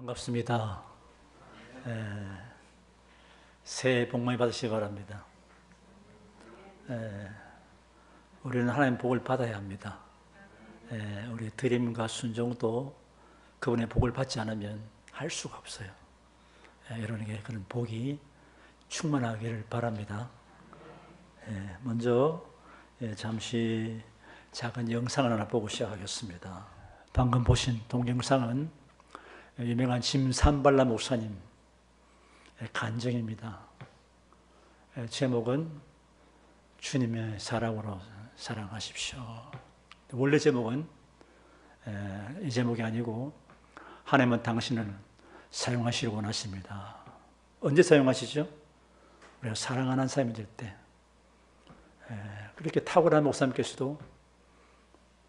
반갑습니다. 새해 복 많이 받으시기 바랍니다. 우리는 하나님 복을 받아야 합니다. 우리의 드림과 순종도 그분의 복을 받지 않으면 할 수가 없어요. 여러분에게 그런 복이 충만하기를 바랍니다. 먼저 잠시 작은 영상을 하나 보고 시작하겠습니다. 방금 보신 동영상은 유명한 짐 산발라 목사님 간증입니다. 제목은 주님의 사랑으로 사랑하십시오. 원래 제목은 이 제목이 아니고 하나님은 당신을 사용하시길 원하십니다. 언제 사용하시죠? 우리가 사랑하는 사람이 될 때. 그렇게 탁월한 목사님께서도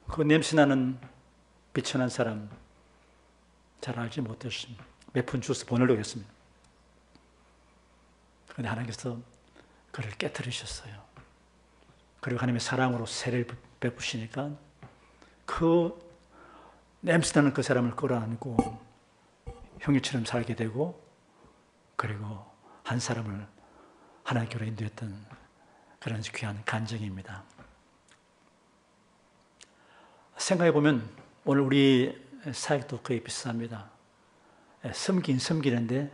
그 냄새나는 비천한 사람 잘 알지 못했습니다. 몇 푼 주스 보내려고 했습니다. 그런데 하나님께서 그를 깨뜨리셨어요. 그리고 하나님의 사랑으로 세례를 베푸시니까 그 냄새나는 그 사람을 끌어안고 형님처럼 살게 되고, 그리고 한 사람을 하나님께로 인도했던 그런 귀한 간증입니다. 생각해보면 오늘 우리 사역도 거의 비슷합니다. 섬기는데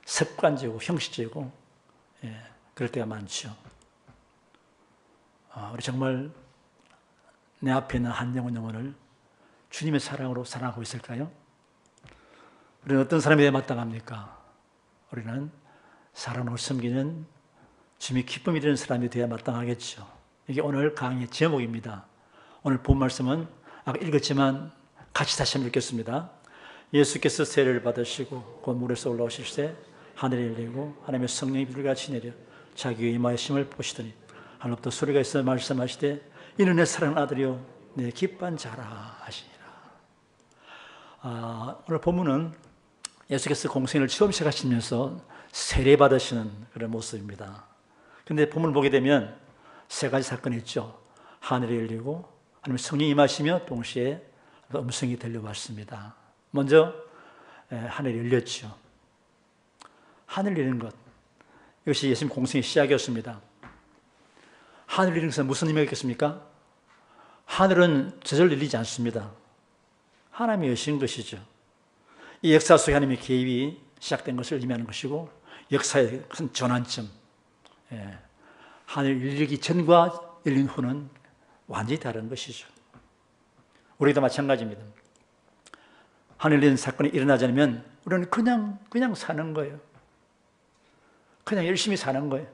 습관적이고 형식적이고 그럴 때가 많죠. 우리 정말 내 앞에 있는 한 영혼을 주님의 사랑으로 사랑하고 있을까요? 우리는 어떤 사람이 되어 마땅합니까? 우리는 사랑으로 섬기는 주님이 기쁨이 되는 사람이 되어야 마땅하겠죠. 이게 오늘 강의의 제목입니다. 오늘 본 말씀은 아까 읽었지만 같이 다시 한번 읽겠습니다. 예수께서 세례를 받으시고 곧 물에서 올라오실 때 하늘이 열리고 하나님의 성령이 비둘기같이 내려 자기 이마에 심을 보시더니 하늘부터 소리가 있어 말씀하시되 이는 내 사랑하는 아들이요 내 기뻐한 자라 하시니라. 오늘 본문은 예수께서 공생을 처음 시작하시면서 세례 받으시는 그런 모습입니다. 그런데 본문을 보게 되면 세 가지 사건이 있죠. 하늘이 열리고 하나님의 성령이 임하시며 동시에 음성이 들려왔습니다. 먼저 하늘이 열렸죠. 하늘 열리는 것, 이것이 예수님 공생의 시작이었습니다. 하늘 열리는 것은 무슨 의미가 있겠습니까? 하늘은 저절로 열리지 않습니다. 하나님이 여신 것이죠. 이 역사 속에 하나님의 개입이 시작된 것을 의미하는 것이고, 역사의 큰 전환점, 하늘 열리기 전과 열린 후는 완전히 다른 것이죠. 우리도 마찬가지입니다. 하늘 열리는 사건이 일어나지 않으면 우리는 그냥 사는 거예요. 그냥 열심히 사는 거예요.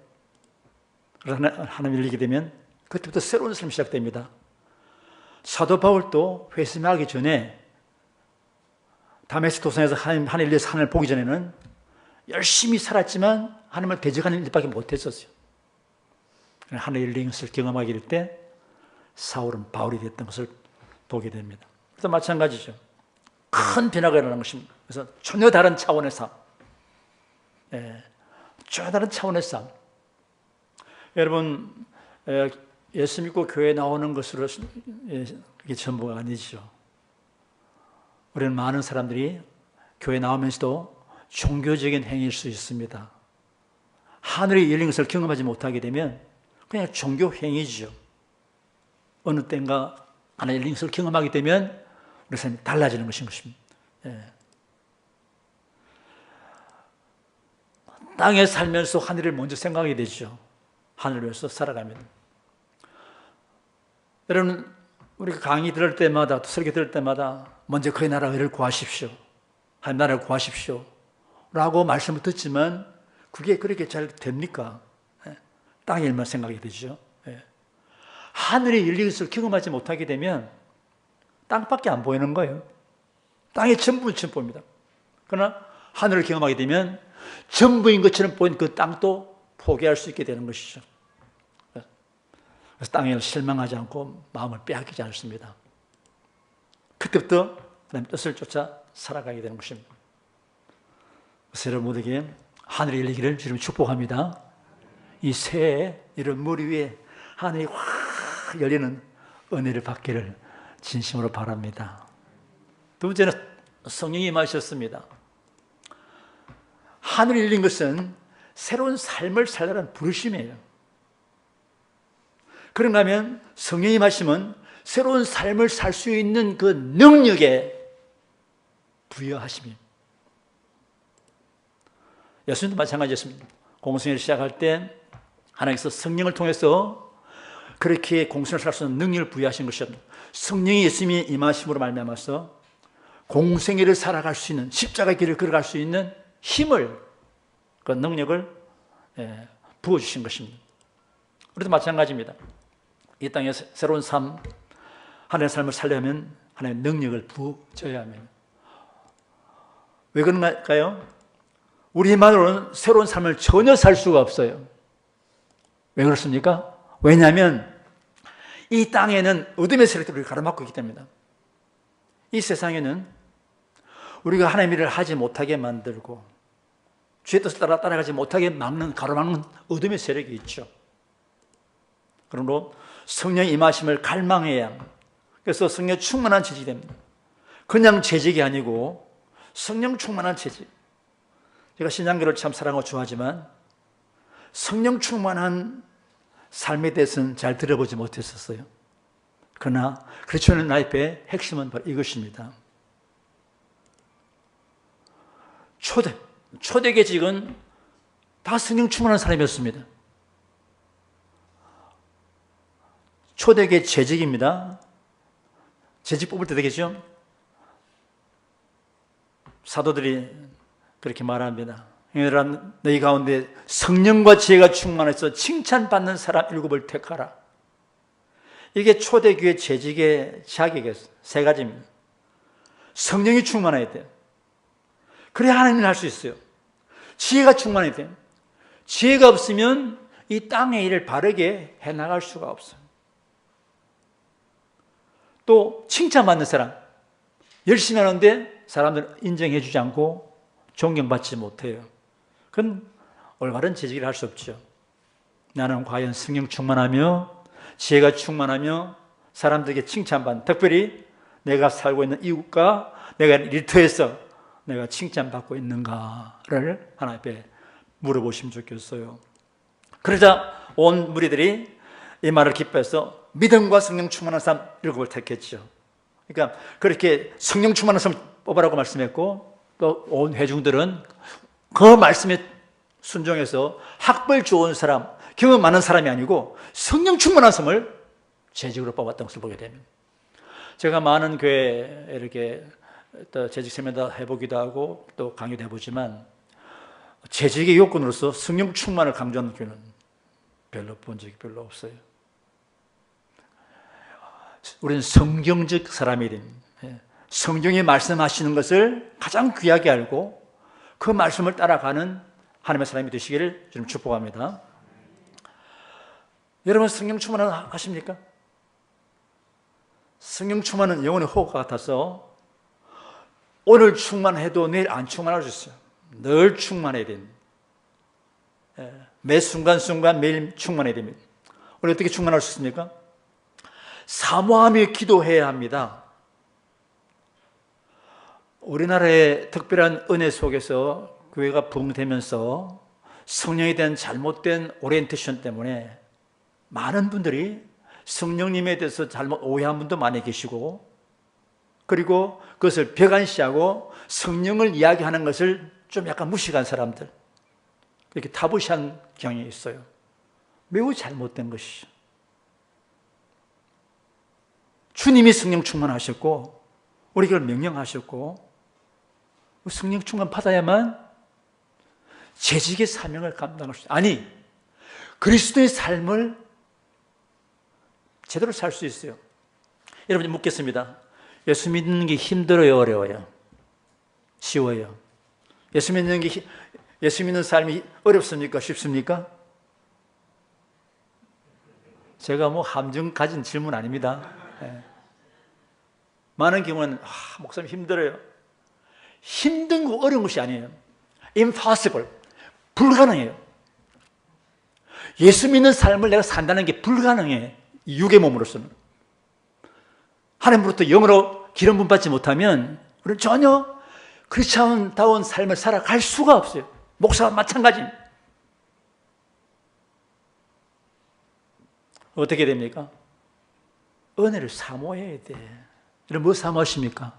그래서 하늘 열리게 되면 그때부터 새로운 삶이 시작됩니다. 사도 바울도 회심하기 전에 다메섹 도상에서 하늘 열려서 하늘을 보기 전에는 열심히 살았지만 하나님을 대적하는 일밖에 못했었어요. 하늘 열린 것을 경험하게 될 때 사울은 바울이 됐던 것을 보게 됩니다. 또 마찬가지죠. 큰 변화가 일어나는 것입니다. 그래서 전혀 다른 차원의 삶. 전혀 다른 차원의 삶. 여러분, 예수 믿고 교회에 나오는 것으로 이게 전부가 아니죠. 우리는 많은 사람들이 교회에 나오면서도 종교적인 행위일 수 있습니다. 하늘이 열린 것을 경험하지 못하게 되면 그냥 종교 행위죠. 어느 때인가 하나의 열린 것을 경험하게 되면 우리 삶이 달라지는 것입니다. 땅에 살면서 하늘을 먼저 생각하게 되죠. 하늘을 위해서 살아갑니다. 여러분, 우리가 강의 들을 때마다, 또 설교 들을 때마다 먼저 그의 나라 의를 구하십시오. 하나님 나라를 구하십시오. 라고 말씀을 듣지만 그게 그렇게 잘 됩니까? 땅의 일만 생각하게 되죠. 하늘이 열린 것을 경험하지 못하게 되면 땅밖에 안 보이는 거예요. 땅의 전부는 전부입니다. 그러나 하늘을 경험하게 되면 전부인 것처럼 보이는 그 땅도 포기할 수 있게 되는 것이죠. 그래서 땅에 실망하지 않고 마음을 빼앗기지 않습니다. 그때부터 하나님의 뜻을 쫓아 살아가게 되는 것입니다. 그래서 여러분 모두에게 하늘이 열리기를 주님 축복합니다. 이 새해 이런 머리 위에 하늘이 확 열리는 은혜를 받기를 진심으로 바랍니다. 두 번째는 성령이 임하셨습니다. 하늘이 열린 것은 새로운 삶을 살라는 부르심이에요. 그런가 하면 성령의 말씀은 새로운 삶을 살 수 있는 그 능력에 부여하심입니다. 예수님도 마찬가지였습니다. 공생을 시작할 때 하나님께서 성령을 통해서 그렇게 공생을 살 수 있는 능력을 부여하신 것이었습니다. 성령이 예수님이 임하심으로 말미암아서 공생애를 살아갈 수 있는, 십자가 길을 걸어갈 수 있는 힘을, 그 능력을 부어주신 것입니다. 우리도 마찬가지입니다. 이 땅에 새로운 삶, 하나님의 삶을 살려면 하나님의 능력을 부어줘야 합니다. 왜 그런가요? 우리만으로는 새로운 삶을 전혀 살 수가 없어요. 왜 그렇습니까? 왜냐하면 이 땅에는 어둠의 세력들을 가로막고 있기 때문입니다. 이 세상에는 우리가 하나님의 일을 하지 못하게 만들고 주의 뜻을 따라가지 못하게 막는, 가로막는 어둠의 세력이 있죠. 그러므로 성령의 임하심을 갈망해야 합니다. 그래서 성령 충만한 재직이 됩니다. 그냥 재직이 아니고 성령 충만한 재직. 제가 신앙교를 참 사랑하고 좋아하지만 성령 충만한 삶에 대해서는 잘 들어보지 못했었어요. 그러나 크리스천 라이프의 핵심은 바로 이것입니다. 초대계직은 다 성령 충만한 사람이었습니다. 초대계 재직입니다. 재직 뽑을 때 되겠죠? 사도들이 그렇게 말합니다. 얘들아, 너희 가운데 성령과 지혜가 충만해서 칭찬받는 사람 7을 택하라. 이게 초대교회 재직의 자격이에요. 3가지입니다. 성령이 충만해야 돼요. 그래야 하나님을 할 수 있어요. 지혜가 충만해야 돼요. 지혜가 없으면 이 땅의 일을 바르게 해나갈 수가 없어요. 또 칭찬받는 사람, 열심히 하는데 사람들은 인정해 주지 않고 존경받지 못해요. 그건 올바른 재직을 할 수 없죠. 나는 과연 성령 충만하며 지혜가 충만하며 사람들에게 칭찬받는, 특별히 내가 살고 있는 이웃과 내가 일터에서 내가 칭찬받고 있는가를 하나님 앞에 물어보시면 좋겠어요. 그러자 온 무리들이 이 말을 기뻐해서 믿음과 성령 충만한 사람 7을 택했죠. 그러니까 그렇게 성령 충만한 사람 뽑으라고 말씀했고, 또 온 회중들은 그 말씀에 순종해서 학벌 좋은 사람, 경험 많은 사람이 아니고 성령 충만한 사람을 재직으로 뽑았던 것을 보게 됩니다. 제가 많은 교회에 이렇게 또 재직 세미나 해보기도 하고 또 강의도 해보지만 재직의 요건으로서 성령 충만을 강조하는 교회는 별로 본 적이 별로 없어요. 우리는 성경적 사람이 됩니다. 성경이 말씀하시는 것을 가장 귀하게 알고 그 말씀을 따라가는 하나님의 사람이 되시기를 좀 축복합니다. 여러분 성령 충만은 하십니까? 성령 충만은 영혼의 호흡과 같아서 오늘 충만해도 내일 안 충만할 수 있어요. 늘 충만해야 됩니다. 매 순간순간 매일 충만해야 됩니다. 우리 어떻게 충만할 수 있습니까? 사모하며 기도해야 합니다. 우리나라의 특별한 은혜 속에서 교회가 부흥되면서 성령에 대한 잘못된 오리엔테이션 때문에 많은 분들이 성령님에 대해서 잘못 오해한 분도 많이 계시고, 그리고 그것을 벽안시하고 성령을 이야기하는 것을 좀 약간 무식한 사람들, 이렇게 타부시한 경향이 있어요. 매우 잘못된 것이죠. 주님이 성령 충만하셨고 우리가 명령하셨고 성령 충만 받아야만 재직의 사명을 감당할 수 있어요. 아니, 그리스도의 삶을 제대로 살 수 있어요. 여러분 묻겠습니다. 예수 믿는 게 힘들어요, 어려워요? 쉬워요? 예수 믿는 삶이 어렵습니까? 쉽습니까? 제가 뭐 함정 가진 질문 아닙니다. 많은 경우는 목사님 힘들어요. 힘든 거 어려운 것이 아니에요. Impossible. 불가능해요. 예수 믿는 삶을 내가 산다는 게 불가능해. 육의 몸으로서는. 하나님으로부터 영으로 기름 부음 받지 못하면 우리는 전혀 크리스천다운 삶을 살아갈 수가 없어요. 목사와 마찬가지. 어떻게 됩니까? 은혜를 사모해야 돼. 여러분 뭐 사모하십니까?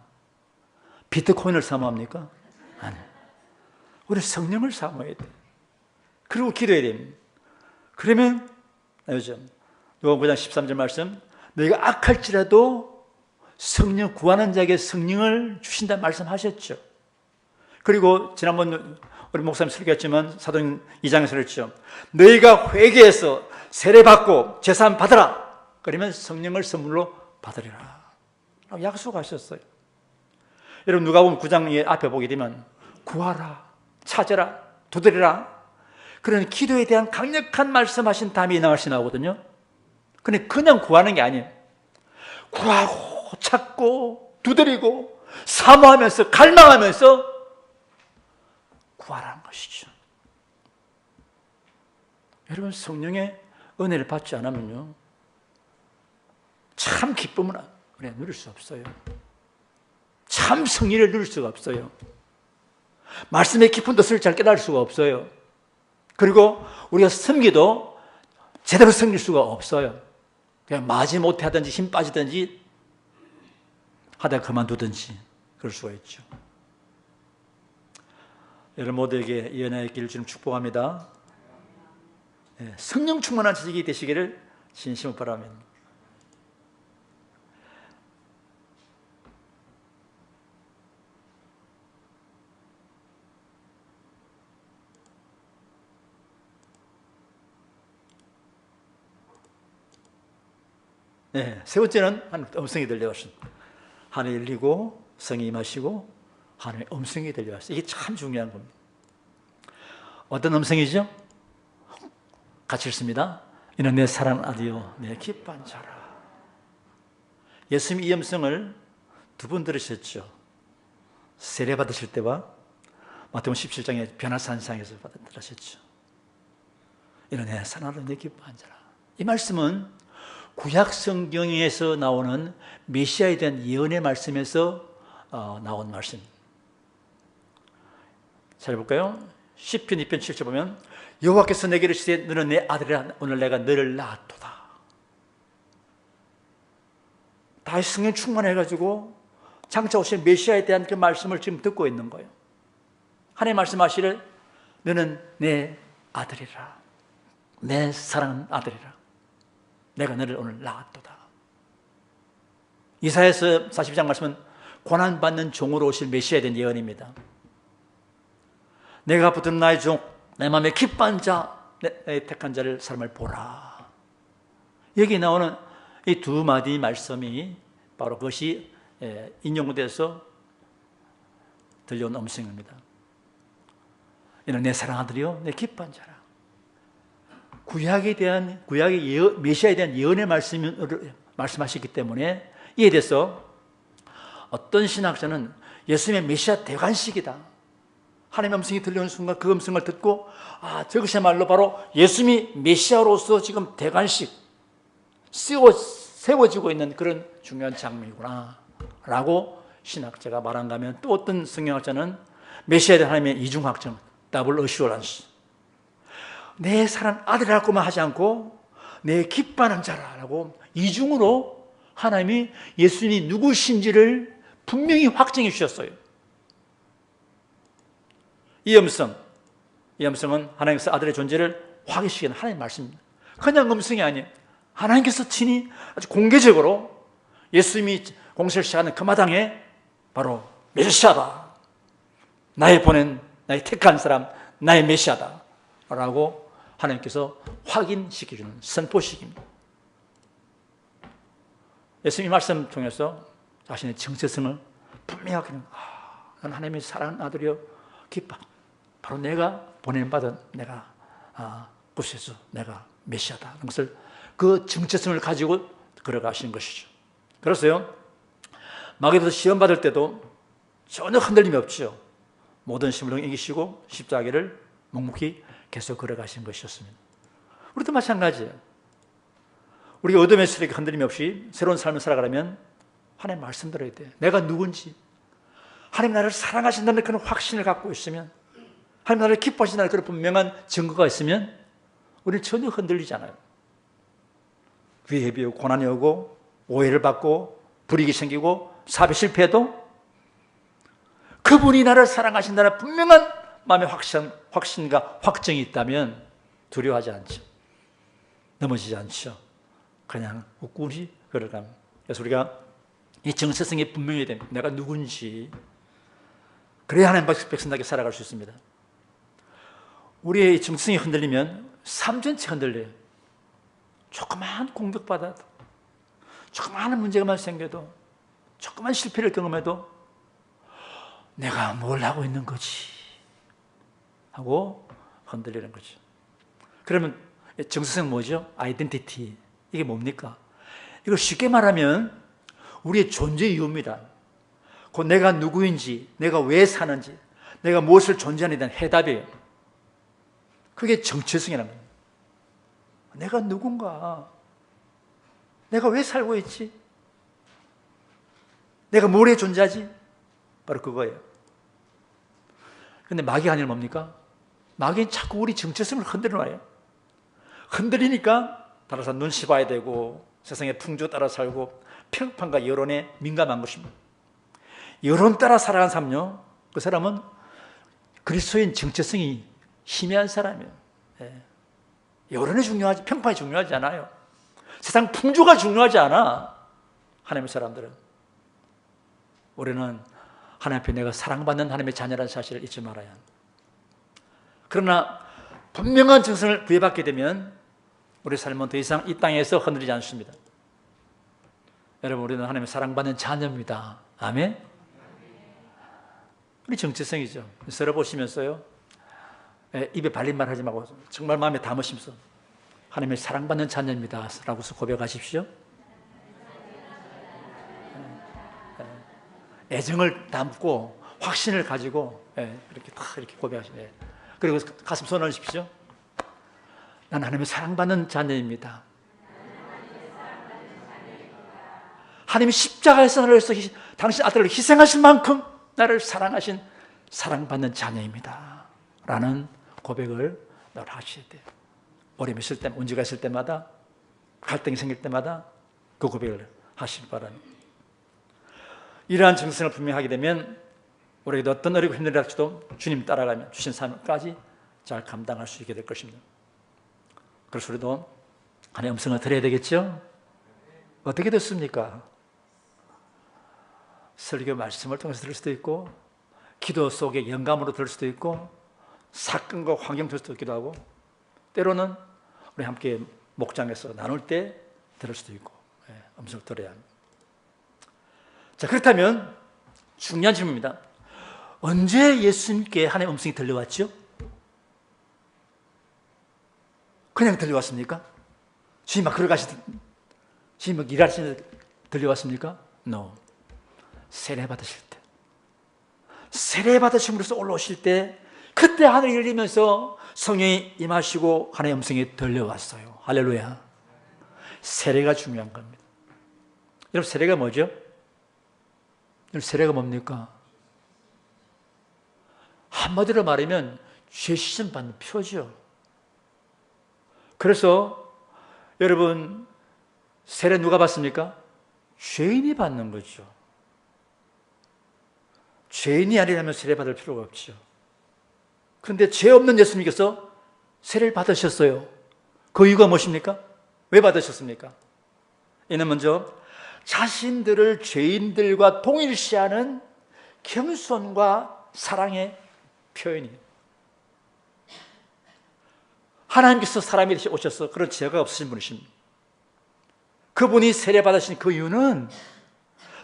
비트코인을 사모합니까? 아니. 우리 성령을 사모해야 돼. 그리고 기도해야 됩니다. 그러면 요즘 요한복음 9장 13절 말씀, 너희가 악할지라도 성령 구하는 자에게 성령을 주신다 말씀하셨죠. 그리고 지난번 우리 목사님 설교했지만 사도행 2장에서 그랬죠. 너희가 회개해서 세례받고 제사함 받으라. 그러면 성령을 선물로 받으리라 라고 약속하셨어요. 여러분 누가복음 9장 앞에 보게 되면 구하라, 찾아라, 두드리라, 그런 기도에 대한 강력한 말씀하신 다음에 나가시 나오거든요. 근데 그냥 구하는 게 아니에요. 구하고 찾고 두드리고 사모하면서 갈망하면서 구하라는 것이죠. 여러분 성령의 은혜를 받지 않으면요 참 기쁨을 우리가 누릴 수 없어요. 참 승리를 누릴 수가 없어요. 말씀의 깊은 뜻을 잘 깨달을 수가 없어요. 그리고 우리가 섬기도 제대로 섬길 수가 없어요. 그냥 마지못해 하든지 힘 빠지든지 하다가 그만두든지 그럴 수가 있죠. 여러분 모두에게 이 은혜의 길을 주님 축복합니다. 성령 충만한 지식이 되시기를 진심으로 바랍니다. 세 번째는 음성이 들려왔습니다. 하늘 열리고 성이 임하시고 하늘의 음성이 들려왔어요. 이게 참 중요한 겁니다. 어떤 음성이죠? 같이 읽습니다. 이는 내 사랑하는 아들이요 내 기뻐하는 자라. 예수님이 이 음성을 두 번 들으셨죠. 세례 받으실 때와 마태복음 17장의 변화산상에서 들으셨죠. 이는 내 사랑하는 내 기뻐하는 자라. 이 말씀은 구약 성경에서 나오는 메시아에 대한 예언의 말씀에서 나온 말씀입니다. 잘 볼까요? 시편 2편 7절 보면 여호와께서 내게 이르시되 너는 내 아들이라 오늘 내가 너를 낳았도다. 다시 성령 충만해가지고 장차 오신 메시아에 대한 그 말씀을 지금 듣고 있는 거예요. 하나님 말씀하시를 너는 내 아들이라, 내 사랑하는 아들이라, 내가 너를 오늘 낳았도다. 이사야서 42장 말씀은 고난받는 종으로 오실 메시아에 대한 예언입니다. 내가 붙든 나의 종, 내 마음에 기뻐한 자, 내 택한 자를 사람을 보라. 여기 나오는 이 두 마디 말씀이 바로 그것이 인용돼서 들려온 음성입니다. 이는 내 사랑아들이요 내 기뻐한 자라. 구약의 메시아에 대한 예언의 말씀하셨기 때문에 이에 대해서 어떤 신학자는 예수님의 메시아 대관식이다. 하나님의 음성이 들려오는 순간 그 음성을 듣고 저것이야말로 바로 예수님이 메시아로서 지금 대관식 세워지고 있는 그런 중요한 장면이구나 라고 신학자가 말한가 하면, 또 어떤 성경학자는 메시아에 대한 하나님의 이중확정, 더블 어슈어런스, 내 사랑 아들이라고만 하지 않고 내 기뻐하는 자라라고 이중으로 하나님이 예수님이 누구신지를 분명히 확정해 주셨어요. 이 음성은 하나님께서 아들의 존재를 확인시키는 하나님의 말씀입니다. 그냥 음성이 아니에요. 하나님께서 친히 아주 공개적으로 예수님이 공세를 시작하는 그 마당에 바로 메시아다, 나의 택한 사람, 나의 메시아다 라고 하나님께서 확인시켜주는 선포식입니다. 예수님이 말씀 통해서 자신의 정체성을 분명하게 나는 하나님의 사랑하는 아들이여 기뻐, 바로 내가 보냄받은 내가 구세주, 내가 메시아다 하는 것을, 그 정체성을 가지고 걸어가시는 것이죠. 그래서요 마귀도 시험 받을 때도 전혀 흔들림이 없죠. 모든 시험을 이기시고 십자가를 묵묵히 계속 걸어가신 것이었습니다. 우리도 마찬가지예요. 우리가 어둠의 세력에 흔들림이 없이 새로운 삶을 살아가려면 하나님 말씀 들어야 돼. 내가 누군지, 하나님 나를 사랑하신다는 그런 확신을 갖고 있으면 하나님 나라를 기뻐하신다는 그런 분명한 증거가 있으면 우리는 전혀 흔들리지 않아요. 위협이 오고 고난이 오고 오해를 받고 불이익이 생기고 사업이 실패해도 그분이 나를 사랑하신다는 분명한 마음의 확신과 확정이 있다면 두려워하지 않죠. 넘어지지 않죠. 그냥 꿋꿋이 걸어갑니다. 그래서 우리가 이 정체성이 분명해야 됩니다. 내가 누군지. 그래야 하나님 백성답게 살아갈 수 있습니다. 우리의 정체성이 흔들리면 삶 전체 흔들려요. 조그만 공격받아도, 조그마한 문제가만 생겨도, 조그만 실패를 경험해도 내가 뭘 하고 있는 거지 하고 흔들리는 거죠. 그러면 정체성 뭐죠? 아이덴티티. 이게 뭡니까? 이걸 쉽게 말하면 우리의 존재 이유입니다. 곧 내가 누구인지, 내가 왜 사는지, 내가 무엇을 존재하는에 대한 해답이에요. 그게 정체성이라는 거예요. 내가 누군가? 내가 왜 살고 있지? 내가 뭘 존재하지? 바로 그거예요. 근데 마귀가 아니라 뭡니까? 마귀는 자꾸 우리 정체성을 흔들어놔요. 흔들리니까 따라서 눈치 봐야 되고 세상의 풍조 따라 살고 평판과 여론에 민감한 것입니다. 여론 따라 살아가는 사람요, 그 사람은 그리스도인 정체성이 희미한 사람이에요. 여론이 중요하지, 평판이 중요하지 않아요. 세상 풍조가 중요하지 않아. 하나님의 사람들은. 우리는 하나님 앞에 내가 사랑받는 하나님의 자녀라는 사실을 잊지 말아야 합니다. 그러나 분명한 정성을 부여받게 되면 우리 삶은 더 이상 이 땅에서 흔들리지 않습니다. 여러분, 우리는 하나님의 사랑받는 자녀입니다. 아멘? 우리 정체성이죠. 썰어보시면서요, 입에 발린 말 하지 말고 정말 마음에 담으시면서 하나님의 사랑받는 자녀입니다 라고 고백하십시오. 애정을 담고 확신을 가지고 이렇게 딱 이렇게 고백하시네. 그리고 가슴 손을 얹으십시오. 난 하나님의 사랑받는 자녀입니다. 하나님이 십자가에서 나를 위해서 당신 아들을 희생하신 만큼 나를 사랑하신 사랑받는 자녀입니다 라는 고백을 늘 하셔야 돼요. 어려움이 있을 때, 문제가 있을 때마다, 갈등이 생길 때마다 그 고백을 하시기 바랍니다. 이러한 정성을 분명하게 되면 우리에게도 어떤 어렵고 힘든 일일지도 주님 따라가면 주신 삶까지 잘 감당할 수 있게 될 것입니다. 그래서 우리도 하나님의 음성을 들어야 되겠죠? 어떻게 됐습니까? 설교 말씀을 통해서 들을 수도 있고, 기도 속에 영감으로 들을 수도 있고, 사건과 환경 들을 수도 있기도 하고, 때로는 우리 함께 목장에서 나눌 때 들을 수도 있고, 음성을 들어야 합니다. 자, 그렇다면 중요한 질문입니다. 언제 예수님께 하나님의 음성이 들려왔죠? 그냥 들려왔습니까? 주님 막 걸어가시던, 주님 막 일하시는 데 들려왔습니까? No. 세례 받으실 때, 세례 받으심으로써 올라오실 때, 그때 하늘이 열리면서 성령이 임하시고 하나님의 음성이 들려왔어요. 할렐루야. 세례가 중요한 겁니다. 여러분, 세례가 뭐죠? 여러분, 세례가 뭡니까? 한마디로 말하면 죄 씻음 받는 표죠. 그래서 여러분, 세례 누가 받습니까? 죄인이 받는 거죠. 죄인이 아니라면 세례 받을 필요가 없죠. 그런데 죄 없는 예수님께서 세례를 받으셨어요. 그 이유가 무엇입니까? 왜 받으셨습니까? 이는 먼저 자신들을 죄인들과 동일시하는 겸손과 사랑의 표현이에요. 하나님께서 사람이 되시 오셔서 그런 죄가 없으신 분이십니다. 그분이 세례 받으신 그 이유는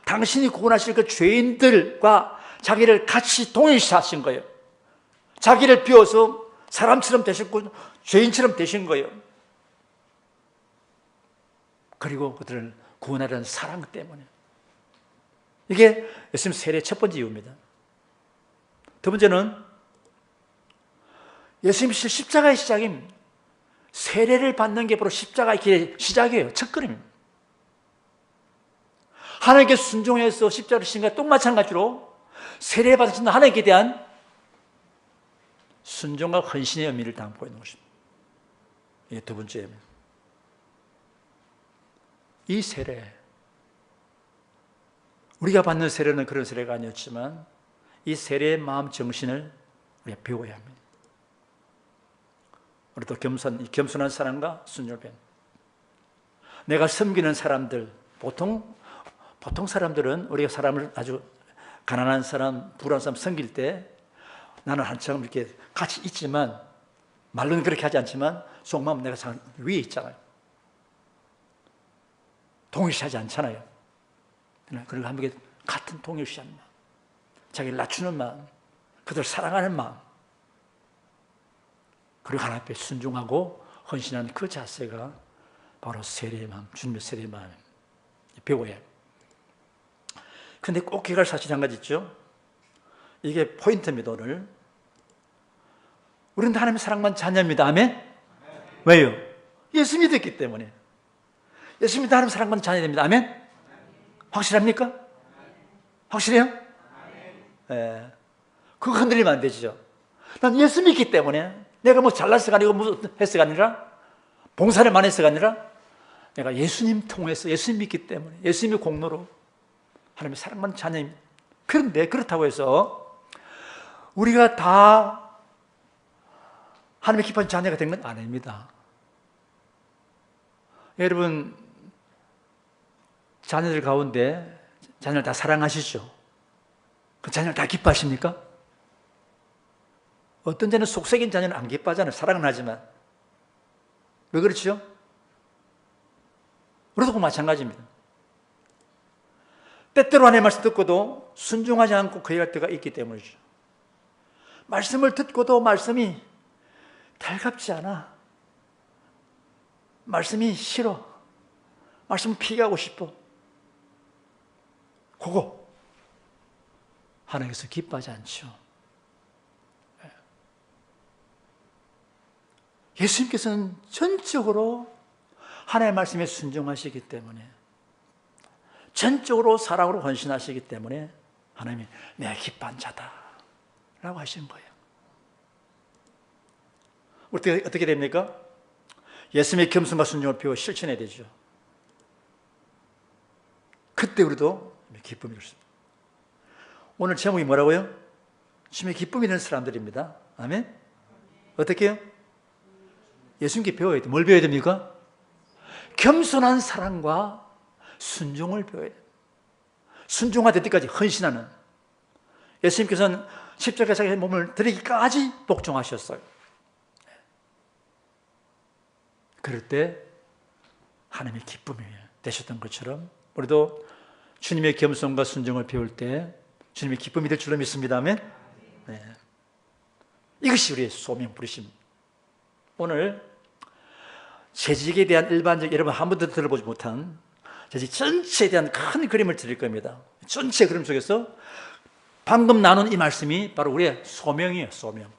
당신이 구원하실 그 죄인들과 자기를 같이 동일시하신 거예요. 자기를 비워서 사람처럼 되셨고 죄인처럼 되신 거예요. 그리고 그들을 구원하려는 사랑 때문에. 이게 예수님 세례의 첫 번째 이유입니다. 두 번째는 예수님 십자가의 시작입니다. 세례를 받는 게 바로 십자가의 길의 시작이에요. 첫걸음입니다. 하나님께 순종해서 십자가를 지신 것과 똑 마찬가지로 세례 받으신 하나님께 대한 순종과 헌신의 의미를 담고 있는 것입니다. 이게 두 번째입니다. 이 세례, 우리가 받는 세례는 그런 세례가 아니었지만 이 세례의 마음 정신을 우리가 배워야 합니다. 우리도 겸손한 사람과 순종을 배웁니다. 내가 섬기는 사람들, 보통 사람들은 우리가 사람을 아주 가난한 사람, 불안한 사람 섬길 때 나는 한참 이렇게 같이 있지만 말로는 그렇게 하지 않지만 속마음 내가 위에 있잖아요. 동일시하지 않잖아요. 그리고 함께 같은 동일시하는 마음, 자기를 낮추는 마음, 그들 사랑하는 마음, 그리고 하나님 앞에 순종하고 헌신하는 그 자세가 바로 세례의 마음, 주님의 세례의 마음 배워야 해요. 근데 꼭 기억할 사실이 한 가지 있죠. 이게 포인트입니다. 오늘 우리는 하나님의 사랑받는 자녀입니다. 아멘? 왜요? 예수 믿었기 때문에. 예수 믿어 하나님의 사랑받는 자녀 됩니다. 아멘? 확실합니까? 확실해요? 네. 그거 흔들리면 안 되죠. 난 예수 믿기 때문에 내가 뭐 잘났어가 아니고 뭐 했어가 아니라 봉사를 많이 했어가 아니라 내가 예수님 통해서 예수님 믿기 때문에 예수님의 공로로 하나님의 사랑받는 자녀입니다. 그런데 그렇다고 해서 우리가 다 하나님의 기뻐하는 자녀가 된 건 아닙니다. 여러분 자녀들 가운데 자녀를 다 사랑하시죠? 그 자녀를 다 기뻐하십니까? 어떤 자는 속썩인 자녀는 안 기뻐하잖아요. 사랑은 하지만. 왜 그렇죠? 우리도 마찬가지입니다. 때때로 하나님의 말씀 듣고도 순종하지 않고 거역할 때가 있기 때문이죠. 말씀을 듣고도 말씀이 달갑지 않아. 말씀이 싫어. 말씀을 피하고 싶어. 그거 하나님께서 기뻐하지 않죠. 예수님께서는 전적으로 하나님의 말씀에 순종하시기 때문에 전적으로 사랑으로 헌신하시기 때문에 하나님이 내가 기뻐한 자다 라고 하시는 거예요. 어떻게 됩니까? 예수님의 겸손과 순종을 배워 실천해야 되죠. 그때 우리도 기쁨이 될 수 있습니다. 오늘 제목이 뭐라고요? 주님의 기쁨이 되는 사람들입니다. 아멘? 어떻게 해요? 예수님께 배워야 돼요. 뭘 배워야 됩니까? 겸손한 사랑과 순종을 배워야 돼요. 순종하될 때까지 헌신하는. 예수님께서는 십자가에 자기 몸을 드리기까지 복종하셨어요. 그럴 때 하나님의 기쁨이 되셨던 것처럼 우리도 주님의 겸손과 순종을 배울 때 주님의 기쁨이 될 줄로 믿습니다. 아멘? 네. 이것이 우리의 소명 부르심. 오늘 재직에 대한 일반적, 여러분 한 번도 들어보지 못한 재직 전체에 대한 큰 그림을 드릴 겁니다. 전체 그림 속에서 방금 나눈 이 말씀이 바로 우리의 소명이에요. 소명.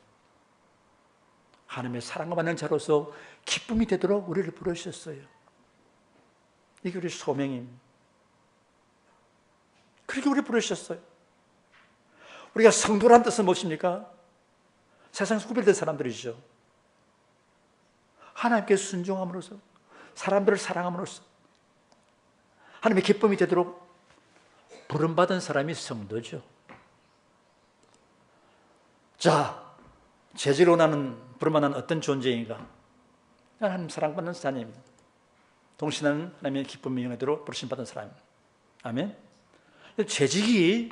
하나님의 사랑을 받는 자로서 기쁨이 되도록 우리를 부르셨어요. 이게 우리 소명입니다. 그렇게 우리 부르셨어요. 우리가 성도란 뜻은 무엇입니까? 세상에서 구별된 사람들이죠. 하나님께 순종함으로써 사람들을 사랑함으로써 하나님의 기쁨이 되도록 부름받은 사람이 성도죠. 자, 재질로 나는 부름받는 어떤 존재인가? 하나님 사랑받는 자녀입니다. 동신하는 하나님의 기쁨이 영예대로 부르심받은 사람입니다. 아멘. 재직이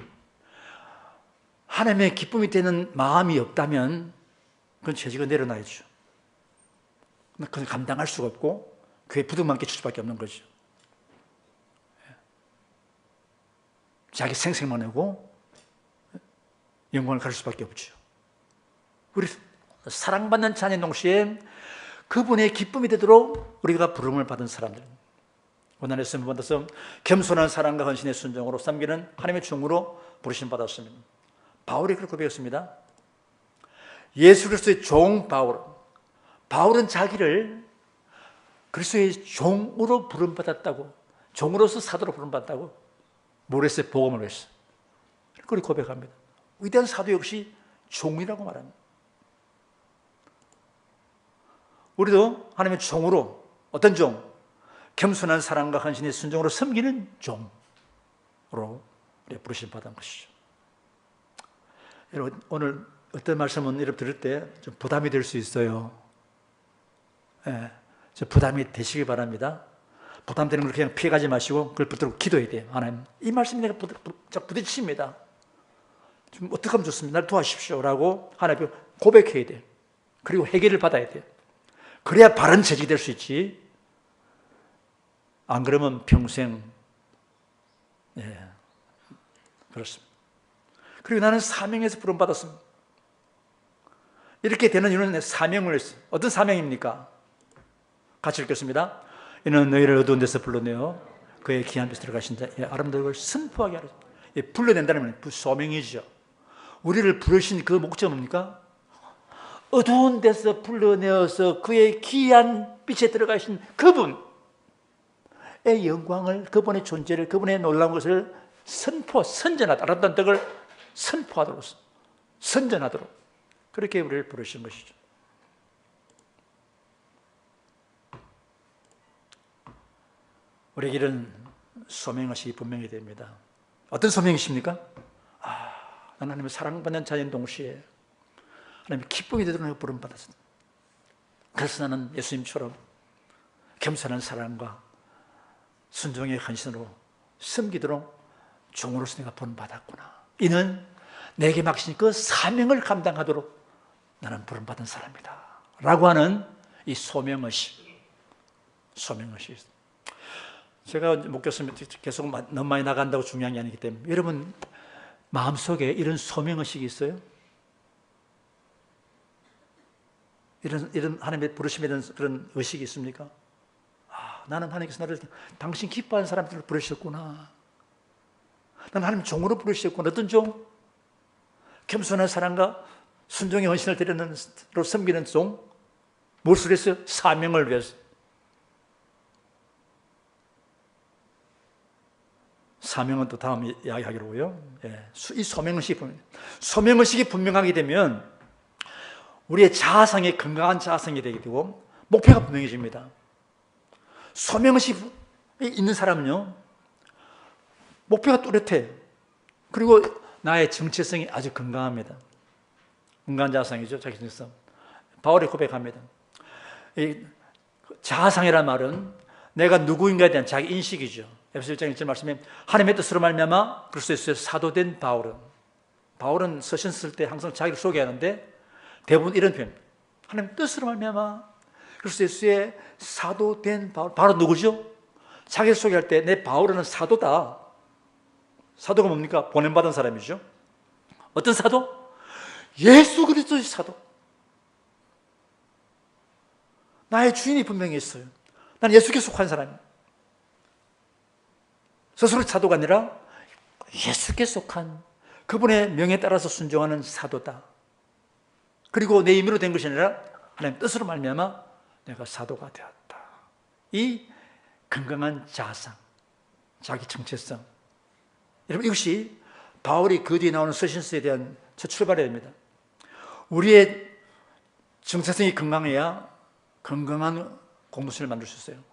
하나님의 기쁨이 되는 마음이 없다면 그건 재직을 내려놔야죠. 그건 감당할 수가 없고 그에 부득만 끼칠 수밖에 없는 거죠. 자기 생색만 내고 영광을 가질 수밖에 없죠. 우리 사랑받는 자녀 동시에 그분의 기쁨이 되도록 우리가 부름을 받은 사람들, 고난의 쓰임 받아서 겸손한 사랑과 헌신의 순종으로 섬기는 하나님의 종으로 부르심 받았습니다. 바울이 그렇게 고백했습니다. 예수 그리스도의 종 바울은 자기를 그리스도의 종으로 부름받았다고, 종으로서 사도로 부름받았다고 모레스에 복음을 했어요. 그걸 고백합니다. 위대한 사도 역시 종이라고 말합니다. 우리도 하나님의 종으로, 어떤 종? 겸손한 사랑과 헌신의 순종으로 섬기는 종으로 우리가 부르심 받은 것이죠. 여러분, 오늘 어떤 말씀은 여러분 들을 때 좀 부담이 될 수 있어요. 예, 부담이 되시기 바랍니다. 부담되는 걸 그냥 피해가지 마시고 그걸 붙들고 기도해야 돼요. 하나님, 이 말씀이 내가 부딪힙니다. 좀 어떻게 하면 좋습니다. 날 도와주십시오 라고 하나님께 고백해야 돼요. 그리고 해결을 받아야 돼요. 그래야 바른 재직이 될 수 있지. 안 그러면 평생, 예, 그렇습니다. 그리고 나는 사명에서 부름받았습니다. 이렇게 되는 이유는 사명을 했어요. 어떤 사명입니까? 같이 읽겠습니다. 이는 너희를 어두운 데서 불러내어 그의 귀한 빛에 들어가신 자의 아름다운 걸 선포하게 하라. 불러낸다는 건 소명이죠. 우리를 부르신 그 목적은 뭡니까? 어두운 데서 불러내어서 그의 귀한 빛에 들어가신 그분의 영광을, 그분의 존재를, 그분의 놀라운 것을 선전하도록, 아름다운 덕을 선포하도록, 선전하도록 그렇게 우리를 부르신 것이죠. 우리에게는 소명의식이 분명히 됩니다. 어떤 소명이십니까? 나는 하나님의 사랑받는 자인 동시에 하나님의 기쁨이 되도록 부름받았습니다. 그래서 나는 예수님처럼 겸손한 사랑과 순종의 헌신으로 섬기도록 종으로서 내가 부름받았구나. 이는 내게 맡기신 그 사명을 감당하도록 나는 부름받은 사람이다 라고 하는 이 소명의식. 제가 목교수님 계속 너무 많이 나간다고 중요한 게 아니기 때문에 여러분 마음속에 이런 소명의식이 있어요? 이런 하나님의 부르심에 대한 그런 의식이 있습니까? 나는 하나님께서 나를 당신 기뻐하는 사람들을 부르셨구나. 나는 하나님 종으로 부르셨구나. 어떤 종? 겸손한 사랑과 순종의 헌신을 드리는 섬기는 종. 무엇을 했어요? 사명을 위해서. 사명은 또 다음 이야기하기로고요. 이 소명의식이 분명하게 되면 우리의 자아상이 건강한 자아상이 되게 되고 목표가 분명해집니다. 소명의식이 있는 사람은요, 목표가 뚜렷해. 그리고 나의 정체성이 아주 건강합니다. 건강한 자아상이죠. 자기 정체성. 바울이 고백합니다. 이 자아상이라는 말은 내가 누구인가에 대한 자기 인식이죠. 에베소 1장 1절 말씀에 하나님의 뜻으로 말미암아 그리스도 예수의 사도된 바울은 서신 쓸 때 항상 자기를 소개하는데 대부분 이런 표현. 하나님의 뜻으로 말미암아 그리스도 예수의 사도된 바울은 누구죠? 자기를 소개할 때 내 바울은 사도다. 사도가 뭡니까? 보냄받은 사람이죠. 어떤 사도? 예수 그리스도의 사도. 나의 주인이 분명히 있어요. 나는 예수께 속한 사람이에요. 스스로 사도가 아니라 예수께 속한 그분의 명에 따라서 순종하는 사도다. 그리고 내 임의로 된 것이 아니라 하나님 뜻으로 말미암아 내가 사도가 되었다. 이 건강한 자아상, 자기 정체성. 여러분, 이것이 바울이 그 뒤에 나오는 서신서에 대한 첫 출발이 됩니다. 우리의 정체성이 건강해야 건강한 공동체를 만들 수 있어요.